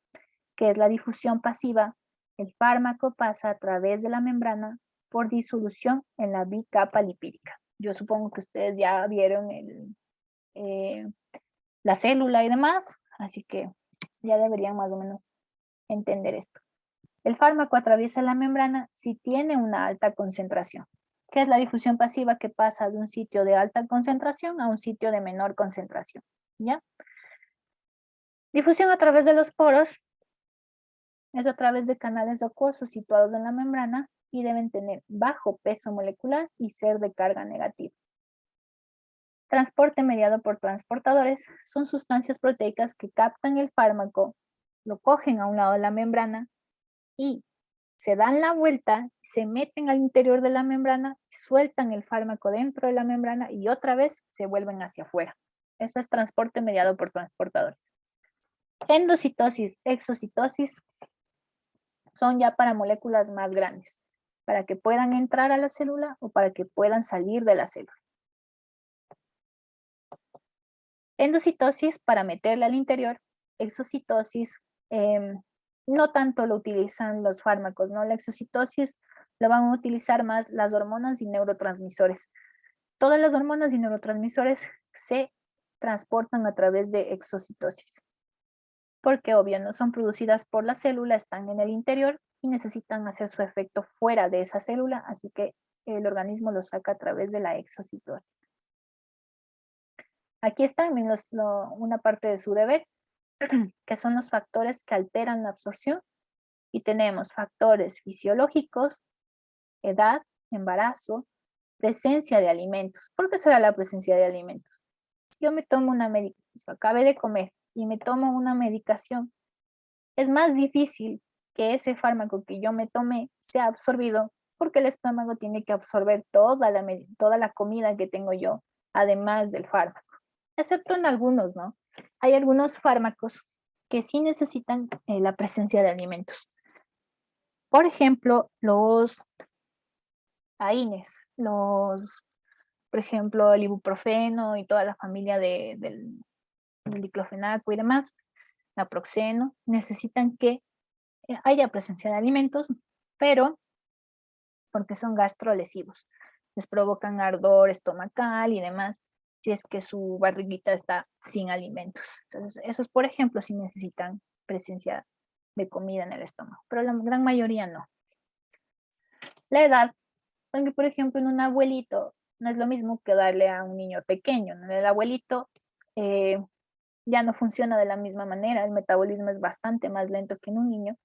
Que es la difusión pasiva. El fármaco pasa a través de la membrana por disolución en la bicapa lipídica. Yo supongo que ustedes ya vieron la célula y demás, así que Ya deberían más o menos entender esto. El fármaco atraviesa la membrana si tiene una alta concentración, que es la difusión pasiva que pasa de un sitio de alta concentración a un sitio de menor concentración, ¿ya? Difusión a través de los poros es a través de canales acuosos situados en la membrana y deben tener bajo peso molecular y ser de carga negativa. Transporte mediado por transportadores son sustancias proteicas que captan el fármaco, lo cogen a un lado de la membrana y se dan la vuelta, se meten al interior de la membrana, sueltan el fármaco dentro de la membrana y otra vez se vuelven hacia afuera. Eso es transporte mediado por transportadores. Endocitosis, exocitosis son ya para moléculas más grandes, para que puedan entrar a la célula o para que puedan salir de la célula. Endocitosis para meterla al interior, exocitosis, no tanto lo utilizan los fármacos, ¿no? La exocitosis lo van a utilizar más las hormonas y neurotransmisores. Todas las hormonas y neurotransmisores se transportan a través de exocitosis, porque obvio no son producidas por la célula, están en el interior y necesitan hacer su efecto fuera de esa célula, así que el organismo lo saca a través de la exocitosis. Aquí está también una parte de su deber, que son los factores que alteran la absorción, y tenemos factores fisiológicos, edad, embarazo, presencia de alimentos. ¿Por qué será la presencia de alimentos? Si yo me tomo una medicación, acabé de comer y me tomo una medicación, es más difícil que ese fármaco que yo me tomé sea absorbido porque el estómago tiene que absorber toda la comida que tengo yo, además del fármaco. Excepto en algunos, ¿no? Hay algunos fármacos que sí necesitan la presencia de alimentos. Por ejemplo, los AINES, por ejemplo, el ibuprofeno y toda la familia del diclofenaco y demás, naproxeno, necesitan que haya presencia de alimentos, pero porque son gastrolesivos. Les provocan ardor estomacal y demás, si es que su barriguita está sin alimentos. Entonces, esos, por ejemplo, sí necesitan presencia de comida en el estómago, pero la gran mayoría no. La edad, porque por ejemplo en un abuelito no es lo mismo que darle a un niño pequeño, ¿no? El abuelito ya no funciona de la misma manera, el metabolismo es bastante más lento que en un niño,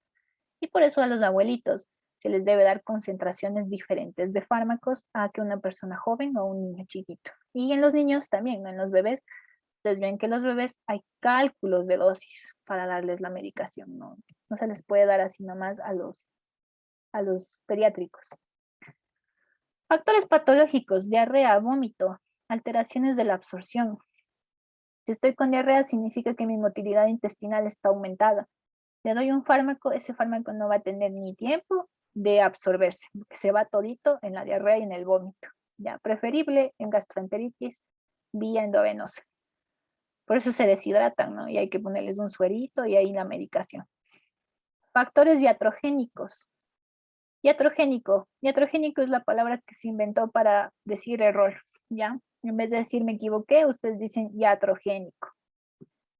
y por eso a los abuelitos se les debe dar concentraciones diferentes de fármacos a que una persona joven o un niño chiquito. Y en los niños también, ¿no? En los bebés, ustedes ven que en los bebés hay cálculos de dosis para darles la medicación, ¿no? No se les puede dar así nomás a los pediátricos. Factores patológicos, diarrea, vómito, alteraciones de la absorción. Si estoy con diarrea significa que mi motilidad intestinal está aumentada. Le doy un fármaco, ese fármaco no va a tener ni tiempo de absorberse, porque se va todito en la diarrea y en el vómito. Ya, preferible en gastroenteritis vía endovenosa. Por eso se deshidratan, ¿no? Y hay que ponerles un suerito y ahí la medicación. Factores iatrogénicos. Iatrogénico es la palabra que se inventó para decir error, ¿ya? En vez de decir me equivoqué, ustedes dicen iatrogénico,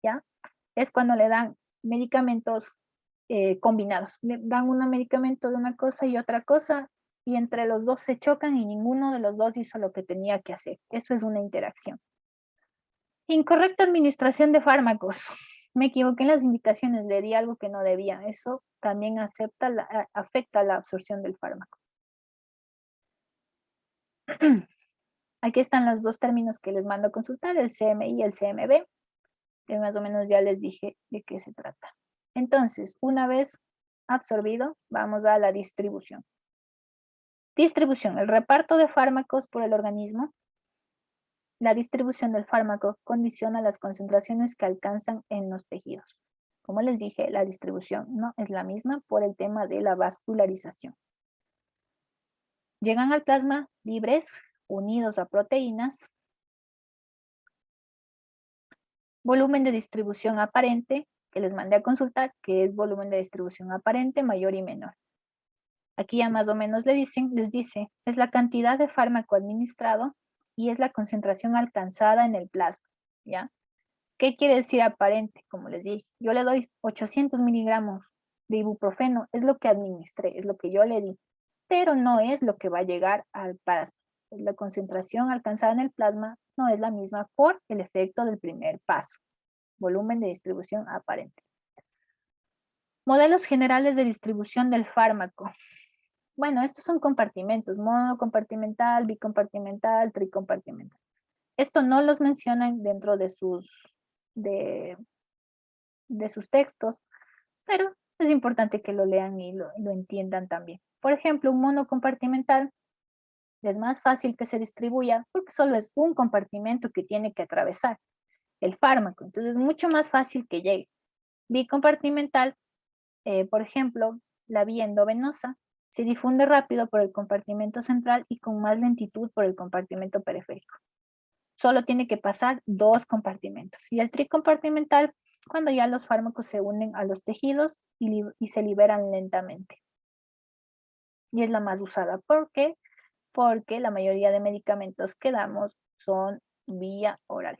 ¿ya? Es cuando le dan medicamentos combinados. Le dan un medicamento de una cosa y otra cosa, y entre los dos se chocan y ninguno de los dos hizo lo que tenía que hacer. Eso es una interacción. Incorrecta administración de fármacos. Me equivoqué en las indicaciones, le di algo que no debía. Eso también afecta la absorción del fármaco. Aquí están los dos términos que les mando a consultar, el CMI y el CMB, que más o menos ya les dije de qué se trata. Entonces, una vez absorbido, vamos a la distribución. Distribución, el reparto de fármacos por el organismo. La distribución del fármaco condiciona las concentraciones que alcanzan en los tejidos. Como les dije, la distribución no es la misma por el tema de la vascularización. Llegan al plasma libres, unidos a proteínas. Volumen de distribución aparente, que les mandé a consultar, que es volumen de distribución aparente mayor y menor. Aquí ya más o menos les dice, es la cantidad de fármaco administrado y es la concentración alcanzada en el plasma, ¿ya? ¿Qué quiere decir aparente? Como les dije, yo le doy 800 miligramos de ibuprofeno, es lo que administré, es lo que yo le di, pero no es lo que va a llegar al plasma. La concentración alcanzada en el plasma no es la misma por el efecto del primer paso, volumen de distribución aparente. Modelos generales de distribución del fármaco. Bueno, estos son compartimentos, monocompartimental, bicompartimental, tricompartimental. Esto no los mencionan dentro de de, de sus textos, pero es importante que lo lean y lo entiendan también. Por ejemplo, un monocompartimental es más fácil que se distribuya porque solo es un compartimento que tiene que atravesar el fármaco, entonces es mucho más fácil que llegue. Bicompartimental, por ejemplo, la vía endovenosa se difunde rápido por el compartimento central y con más lentitud por el compartimento periférico. Solo tiene que pasar dos compartimentos. Y el tricompartimental, cuando ya los fármacos se unen a los tejidos y se liberan lentamente. Y es la más usada. ¿Por qué? Porque la mayoría de medicamentos que damos son vía oral.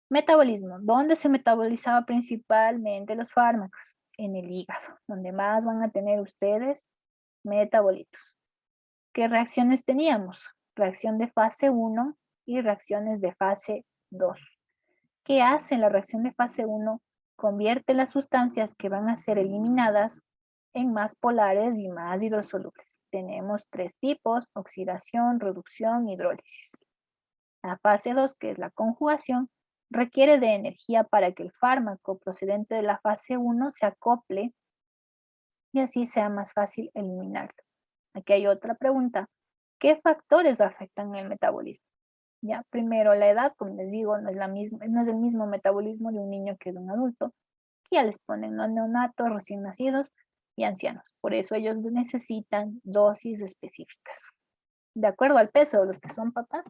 Metabolismo. ¿Dónde se metabolizaba principalmente los fármacos? En el hígado, donde más van a tener ustedes metabolitos. ¿Qué reacciones teníamos? Reacción de fase 1 y reacciones de fase 2. ¿Qué hace la reacción de fase 1? Convierte las sustancias que van a ser eliminadas en más polares y más hidrosolubles. Tenemos tres tipos: oxidación, reducción, hidrólisis. La fase 2, que es la conjugación, requiere de energía para que el fármaco procedente de la fase 1 se acople y así sea más fácil eliminarlo. Aquí hay otra pregunta. ¿Qué factores afectan el metabolismo? Ya, primero la edad, como les digo, no es el mismo metabolismo de un niño que de un adulto. Ya les ponen los neonatos, recién nacidos y ancianos. Por eso ellos necesitan dosis específicas. De acuerdo al peso de los que son papás,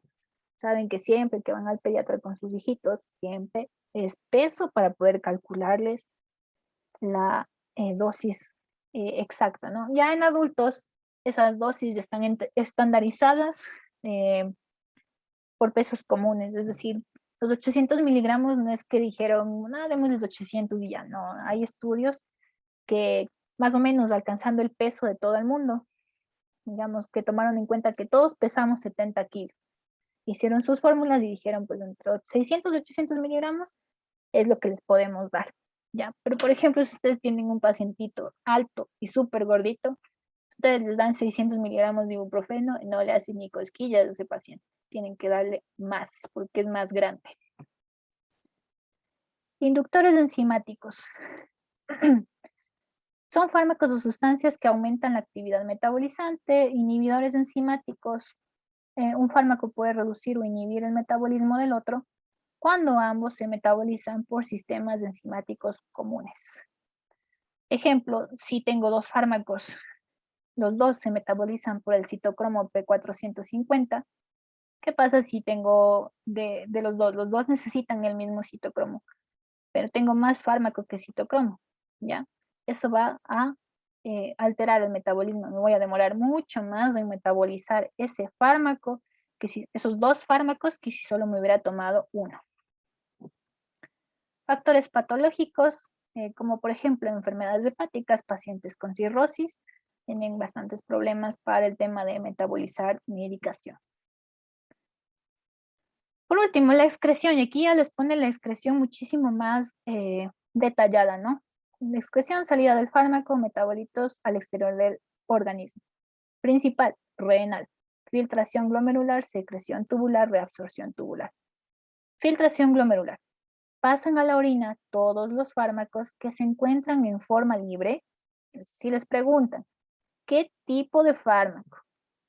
saben que siempre que van al pediatra con sus hijitos, siempre es peso para poder calcularles la dosis exacta, ¿no? Ya en adultos, esas dosis ya están estandarizadas por pesos comunes, es decir, los 800 miligramos no es que dijeron, nada, démosles 800 y ya, no, hay estudios que más o menos alcanzando el peso de todo el mundo, digamos que tomaron en cuenta que todos pesamos 70 kilos, hicieron sus fórmulas y dijeron, pues entre 600 y 800 miligramos es lo que les podemos dar, ¿ya? Pero por ejemplo, si ustedes tienen un pacientito alto y súper gordito, ustedes les dan 600 miligramos de ibuprofeno y no le hacen ni cosquillas a ese paciente. Tienen que darle más porque es más grande. Inductores enzimáticos. Son fármacos o sustancias que aumentan la actividad metabolizante. Inhibidores enzimáticos. Un fármaco puede reducir o inhibir el metabolismo del otro cuando ambos se metabolizan por sistemas enzimáticos comunes. Ejemplo, si tengo dos fármacos, los dos se metabolizan por el citocromo P450, ¿qué pasa si tengo de los dos? Los dos necesitan el mismo citocromo, pero tengo más fármaco que citocromo, ¿ya? Eso va a alterar el metabolismo. Me voy a demorar mucho más en metabolizar ese fármaco, esos dos fármacos, que si solo me hubiera tomado uno. Factores patológicos, como por ejemplo enfermedades hepáticas, pacientes con cirrosis, tienen bastantes problemas para el tema de metabolizar medicación. Por último, la excreción, y aquí ya les pone la excreción muchísimo más detallada, ¿no? La excreción, salida del fármaco, metabolitos al exterior del organismo. Principal, renal. Filtración glomerular, secreción tubular, reabsorción tubular. Filtración glomerular. Pasan a la orina todos los fármacos que se encuentran en forma libre. Si les preguntan, ¿qué tipo de fármaco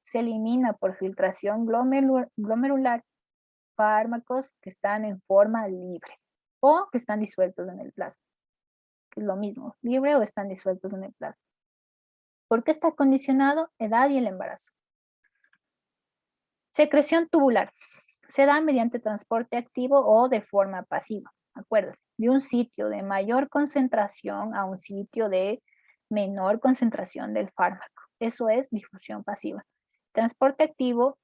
se elimina por filtración glomerular? Fármacos que están en forma libre o que están disueltos en el plasma. Es lo mismo, libre o están disueltos en el plasma. ¿Por qué está condicionado? Edad y el embarazo. Secreción tubular. Se da mediante transporte activo o de forma pasiva. Acuérdense, de un sitio de mayor concentración a un sitio de menor concentración del fármaco. Eso es difusión pasiva. Transporte activo,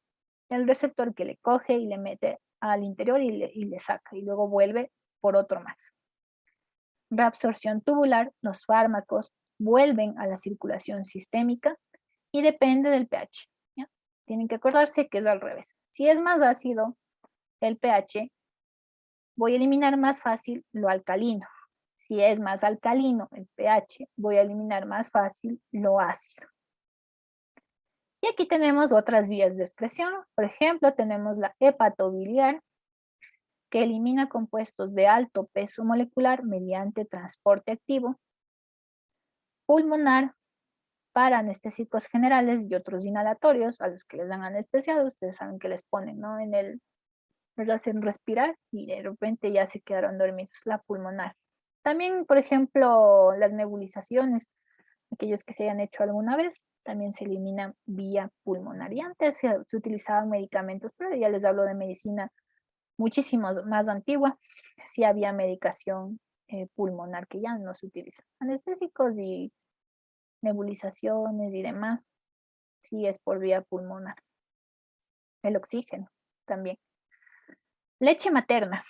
el receptor que le coge y le mete al interior y le saca y luego vuelve por otro más. Reabsorción tubular, los fármacos vuelven a la circulación sistémica y depende del pH. ¿Ya? Tienen que acordarse que es al revés. Si es más ácido el pH, voy a eliminar más fácil lo alcalino. Si es más alcalino el pH, voy a eliminar más fácil lo ácido. Y aquí tenemos otras vías de excreción. Por ejemplo, tenemos la hepatobiliar, que elimina compuestos de alto peso molecular mediante transporte activo. Pulmonar, para anestésicos generales y otros inhalatorios, a los que les dan anestesiado, ustedes saben que les ponen, ¿no? Les hacen respirar y de repente ya se quedaron dormidos, la pulmonar. También, por ejemplo, las nebulizaciones, aquellos que se hayan hecho alguna vez, también se eliminan vía pulmonar. Y antes se utilizaban medicamentos, pero ya les hablo de medicina muchísimo más antigua. Sí había medicación pulmonar que ya no se utiliza. Anestésicos y nebulizaciones y demás, sí es por vía pulmonar. El oxígeno también. Leche materna.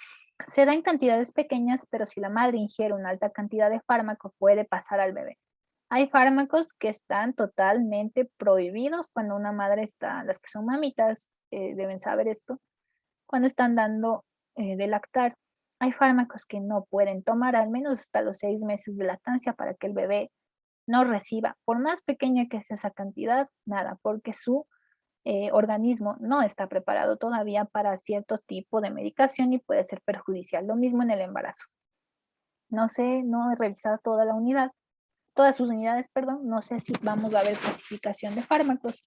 Se da en cantidades pequeñas, pero si la madre ingiere una alta cantidad de fármaco, puede pasar al bebé. Hay fármacos que están totalmente prohibidos cuando una madre está, las que son mamitas deben saber esto, cuando están dando de lactar. Hay fármacos que no pueden tomar al menos hasta los 6 meses de lactancia para que el bebé no reciba, por más pequeña que sea esa cantidad, nada, porque su organismo no está preparado todavía para cierto tipo de medicación y puede ser perjudicial. Lo mismo en el embarazo. No sé, no he revisado toda la unidad, todas sus unidades, perdón, no sé si vamos a ver clasificación de fármacos,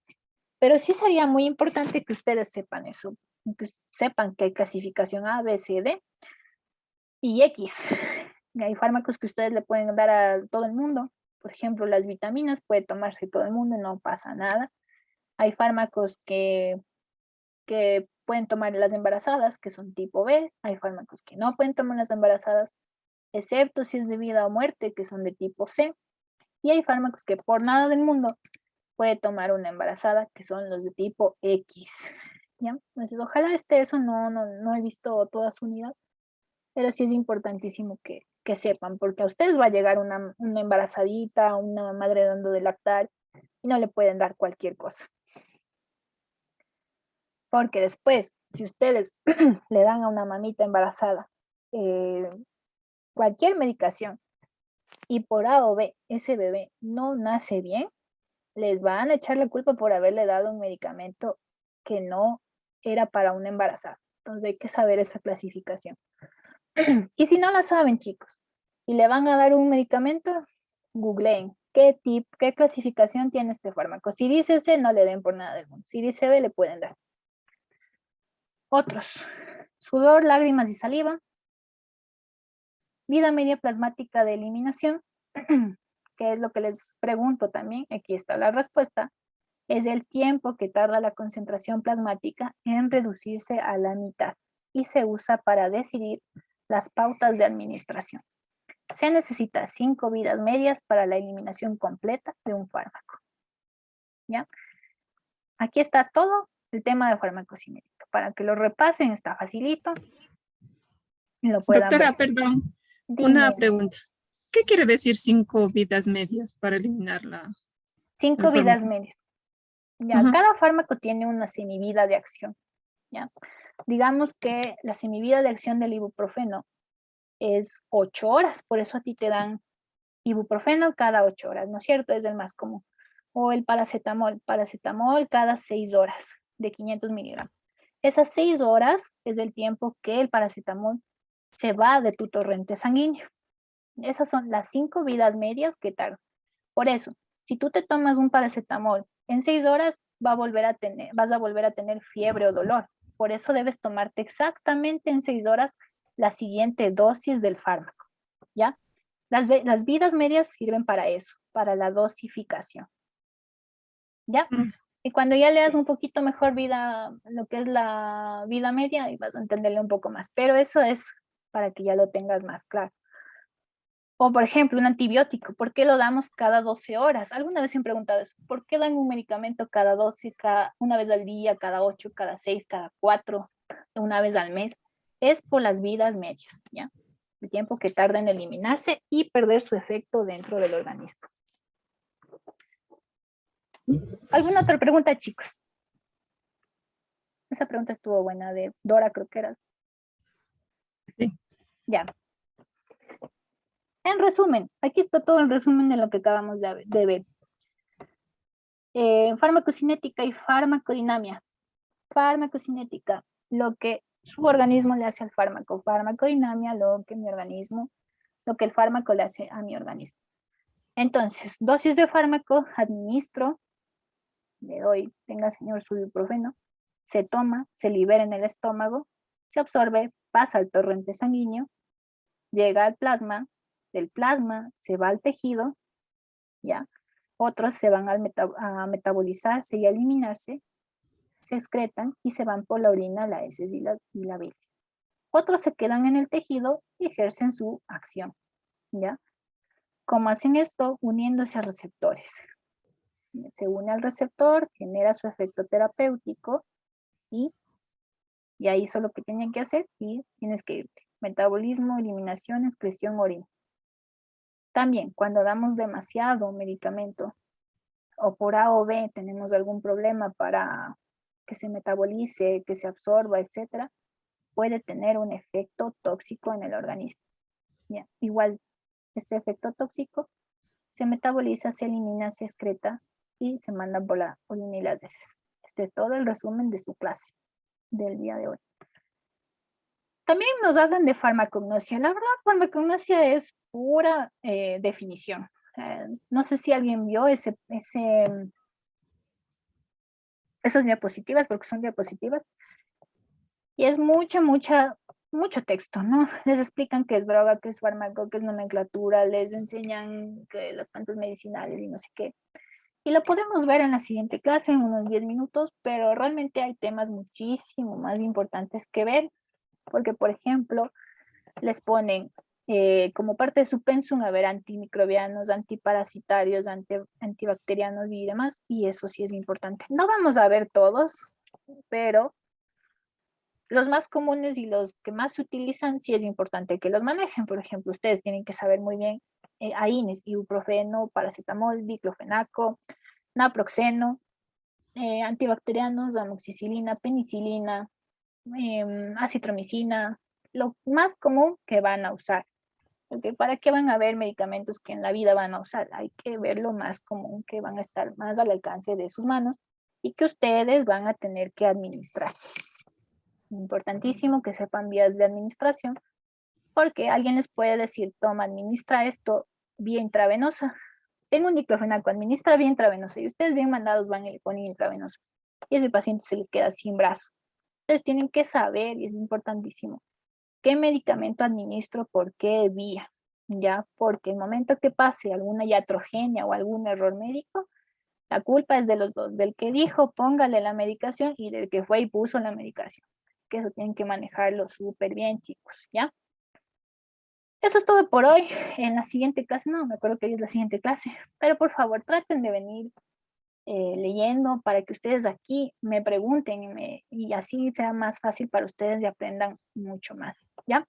pero sí sería muy importante que ustedes sepan eso, que sepan que hay clasificación A, B, C, D y X. Y hay fármacos que ustedes le pueden dar a todo el mundo, por ejemplo, las vitaminas puede tomarse todo el mundo, no pasa nada. Hay fármacos que pueden tomar las embarazadas, que son tipo B, hay fármacos que no pueden tomar las embarazadas, excepto si es de vida o muerte, que son de tipo C, y hay fármacos que por nada del mundo puede tomar una embarazada, que son los de tipo X. ¿Ya? Entonces, ojalá eso, no he visto toda su unidad, pero sí es importantísimo que sepan, porque a ustedes va a llegar una embarazadita, una madre dando de lactar, y no le pueden dar cualquier cosa. Porque después, si ustedes le dan a una mamita embarazada cualquier medicación y por A o B ese bebé no nace bien, les van a echar la culpa por haberle dado un medicamento que no era para una embarazada. Entonces hay que saber esa clasificación. Y si no la saben, chicos, y le van a dar un medicamento, googleen qué clasificación tiene este fármaco. Si dice C, no le den por nada del mundo. Si dice B, le pueden dar. Otros, sudor, lágrimas y saliva, vida media plasmática de eliminación, que es lo que les pregunto también, aquí está la respuesta, es el tiempo que tarda la concentración plasmática en reducirse a la mitad y se usa para decidir las pautas de administración. Se necesita 5 vidas medias para la eliminación completa de un fármaco. ¿Ya? Aquí está todo el tema de farmacocinética. Para que lo repasen, está facilito. Y lo puedan Doctora, ver. perdón, una Dime. pregunta. ¿Qué quiere decir 5 vidas medias para eliminar la 5 vidas fármaco? medias. Ya, Ajá. cada fármaco tiene una semivida de acción. ¿Ya? Digamos que la semivida de acción del ibuprofeno es 8 horas, por eso a ti te dan ibuprofeno cada 8 horas, ¿no es cierto? Es el más común. O el paracetamol cada 6 horas de 500 miligramos. Esas 6 horas es el tiempo que el paracetamol se va de tu torrente sanguíneo. Esas son las 5 vidas medias que tarda. Por eso, si tú te tomas un paracetamol en 6 horas, vas a volver a tener fiebre o dolor. Por eso debes tomarte exactamente en 6 horas la siguiente dosis del fármaco, ¿ya? Las vidas medias sirven para eso, para la dosificación, ¿ya? Mm. Y cuando ya le das un poquito mejor vida, lo que es la vida media, ahí vas a entenderle un poco más. Pero eso es para que ya lo tengas más claro. O, por ejemplo, un antibiótico, ¿por qué lo damos cada 12 horas? Alguna vez se han preguntado eso, ¿por qué dan un medicamento cada 12, una vez al día, cada 8, cada 6, cada 4? una vez al mes, es por las vidas medias, ¿ya? El tiempo que tarda en eliminarse y perder su efecto dentro del organismo. ¿Alguna otra pregunta, chicos? Esa pregunta estuvo buena, de Dora, creo que eras. Sí. Ya. En resumen, aquí está todo el resumen de lo que acabamos de ver. Farmacocinética y farmacodinamia. Farmacocinética, lo que su organismo le hace al fármaco. Farmacodinamia, lo que el fármaco le hace a mi organismo. Entonces, dosis de fármaco, administro, le doy, tenga señor su ibuprofeno, se toma, se libera en el estómago, se absorbe, pasa al torrente sanguíneo, llega al plasma, del plasma se va al tejido, ¿ya? Otros se van a metabolizarse y a eliminarse, se excretan y se van por la orina, la heces y la bilis. Otros se quedan en el tejido y ejercen su acción, ¿ya? ¿Cómo hacen esto? Uniéndose a receptores. Se une al receptor, genera su efecto terapéutico y ya hizo lo que tienen que hacer y tienes que irte. Metabolismo, eliminación, excreción, orina. También, cuando damos demasiado medicamento o por A o B tenemos algún problema para que se metabolice, que se absorba, etcétera, puede tener un efecto tóxico en el organismo. ¿Ya? Igual, este efecto tóxico se metaboliza, se elimina, se excreta y se manda por la orina y las heces. Este es todo el resumen de su clase del día de hoy. También nos hablan de farmacognosia. La verdad, farmacognosia es pura definición. No sé si alguien vio esas diapositivas, porque son diapositivas. Y es mucho texto, ¿no? Les explican qué es droga, qué es fármaco, qué es nomenclatura, les enseñan que las plantas medicinales y no sé qué. Y lo podemos ver en la siguiente clase, en unos 10 minutos, pero realmente hay temas muchísimo más importantes que ver, porque, por ejemplo, les ponen como parte de su pensum a ver antimicrobianos, antiparasitarios, antibacterianos y demás, y eso sí es importante. No vamos a ver todos, pero los más comunes y los que más se utilizan sí es importante que los manejen. Por ejemplo, ustedes tienen que saber muy bien AINES, ibuprofeno, paracetamol, diclofenaco, naproxeno, antibacterianos, amoxicilina, penicilina, acitromicina, lo más común que van a usar. ¿Okay? ¿Para qué van a ver medicamentos que en la vida van a usar? Hay que ver lo más común que van a estar más al alcance de sus manos y que ustedes van a tener que administrar. Importantísimo que sepan vías de administración, porque alguien les puede decir, toma, administra esto vía intravenosa. Tengo un diclofenaco, administra vía intravenosa, y ustedes bien mandados van y le ponen intravenosa. Y ese paciente se les queda sin brazo. Entonces tienen que saber, y es importantísimo, qué medicamento administro, por qué vía, ¿ya? Porque el momento que pase alguna iatrogenia o algún error médico, la culpa es de los dos, del que dijo póngale la medicación y del que fue y puso la medicación. Que eso tienen que manejarlo súper bien, chicos, ¿ya? Eso es todo por hoy. En la siguiente clase, no me acuerdo que hoy es la siguiente clase, pero por favor traten de venir leyendo para que ustedes aquí me pregunten y así sea más fácil para ustedes y aprendan mucho más, ¿ya?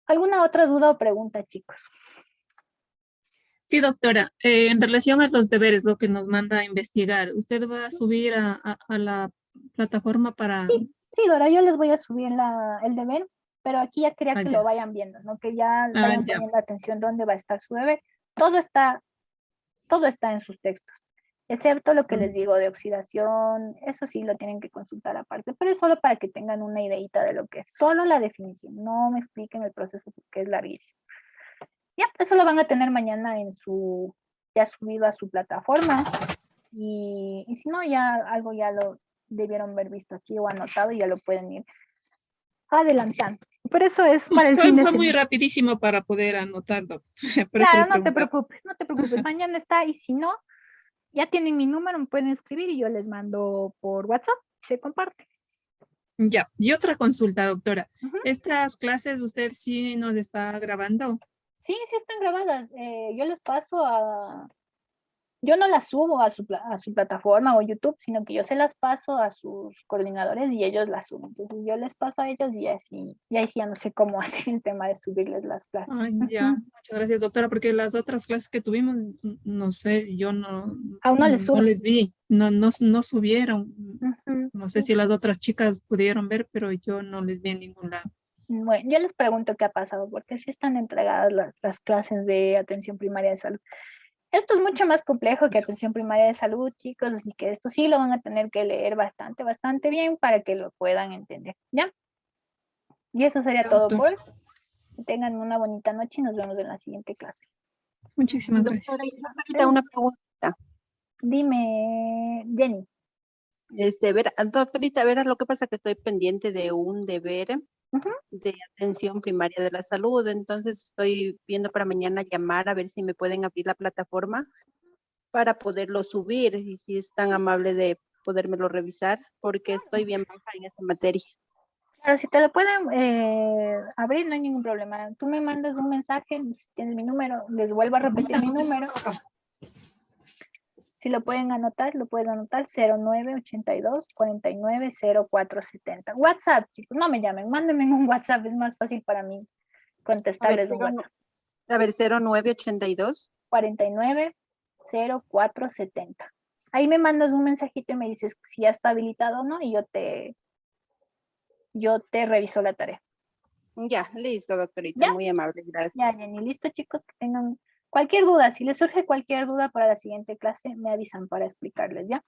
¿Alguna otra duda o pregunta, chicos? Sí, doctora. En relación a los deberes, lo que nos manda a investigar, ¿usted va a subir a la plataforma para...? Sí, Dora, yo les voy a subir el deber, pero aquí ya quería que ya. lo vayan viendo, ¿no? Que ya Ah, vayan ya. poniendo atención dónde va a estar su deber. Todo está en sus textos, excepto lo que les digo de oxidación, eso sí lo tienen que consultar aparte, pero es solo para que tengan una ideita de lo que es, solo la definición, no me expliquen el proceso porque es larguísimo. Ya, eso lo van a tener mañana ya subido a su plataforma, y si no, ya algo ya lo debieron haber visto aquí o anotado y ya lo pueden ir adelantando. Pero eso es para el fin de Fue muy semana. rapidísimo para poder anotarlo. Por eso Claro, le no te preguntaba. preocupes, mañana está, y si no, ya tienen mi número, me pueden escribir y yo les mando por WhatsApp, se comparte. Ya, y otra consulta, doctora. Ujú. ¿Estas clases usted sí nos está grabando? Sí, sí están grabadas. Yo les paso Yo no las subo a a su plataforma o YouTube, sino que yo se las paso a sus coordinadores y ellos las suben. Entonces yo les paso a ellos y ahí sí ya no sé cómo hacer el tema de subirles las clases. Ah, ya, Ujú. muchas gracias, doctora, porque las otras clases que tuvimos, no sé, yo Aún no les no suben. les vi, no subieron. Ujú. No sé si las otras chicas pudieron ver, pero yo no les vi en ningún lado. Bueno, yo les pregunto qué ha pasado, porque sí están entregadas las clases de atención primaria de salud. Esto es mucho más complejo que atención primaria de salud, chicos, así que esto sí lo van a tener que leer bastante bien para que lo puedan entender, ¿ya? Y eso sería Ya, todo doctor, por hoy. Que tengan una bonita noche y nos vemos en la siguiente clase. muchísimas gracias. Doctora, y ahorita una pregunta. Dime, Jenny. Doctorita, verá, lo que pasa que estoy pendiente de un deber Ujú. de atención primaria de la salud, entonces estoy viendo para mañana llamar a ver si me pueden abrir la plataforma para poderlo subir y si es tan amable de podérmelo revisar, porque estoy bien baja en esa materia. Claro, si te lo pueden abrir, no hay ningún problema. Tú me mandas un mensaje, si tienes mi número, les vuelvo a repetir mi número. Si lo pueden anotar, lo pueden anotar 0982 49 0470. WhatsApp, chicos, no me llamen, mándenme un WhatsApp, es más fácil para mí contestarles un WhatsApp. 0982. 49 0470. Ahí me mandas un mensajito y me dices si ya está habilitado o no y yo te reviso la tarea. Ya, listo, doctorita, ¿Ya? muy amable, gracias. Ya, Jenny, listo, chicos, que tengan cualquier duda. Si les surge cualquier duda para la siguiente clase, me avisan para explicarles, ¿ya?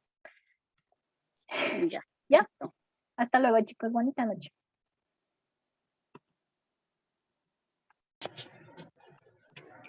Ya. ¿Ya? Hasta luego, chicos. Bonita noche.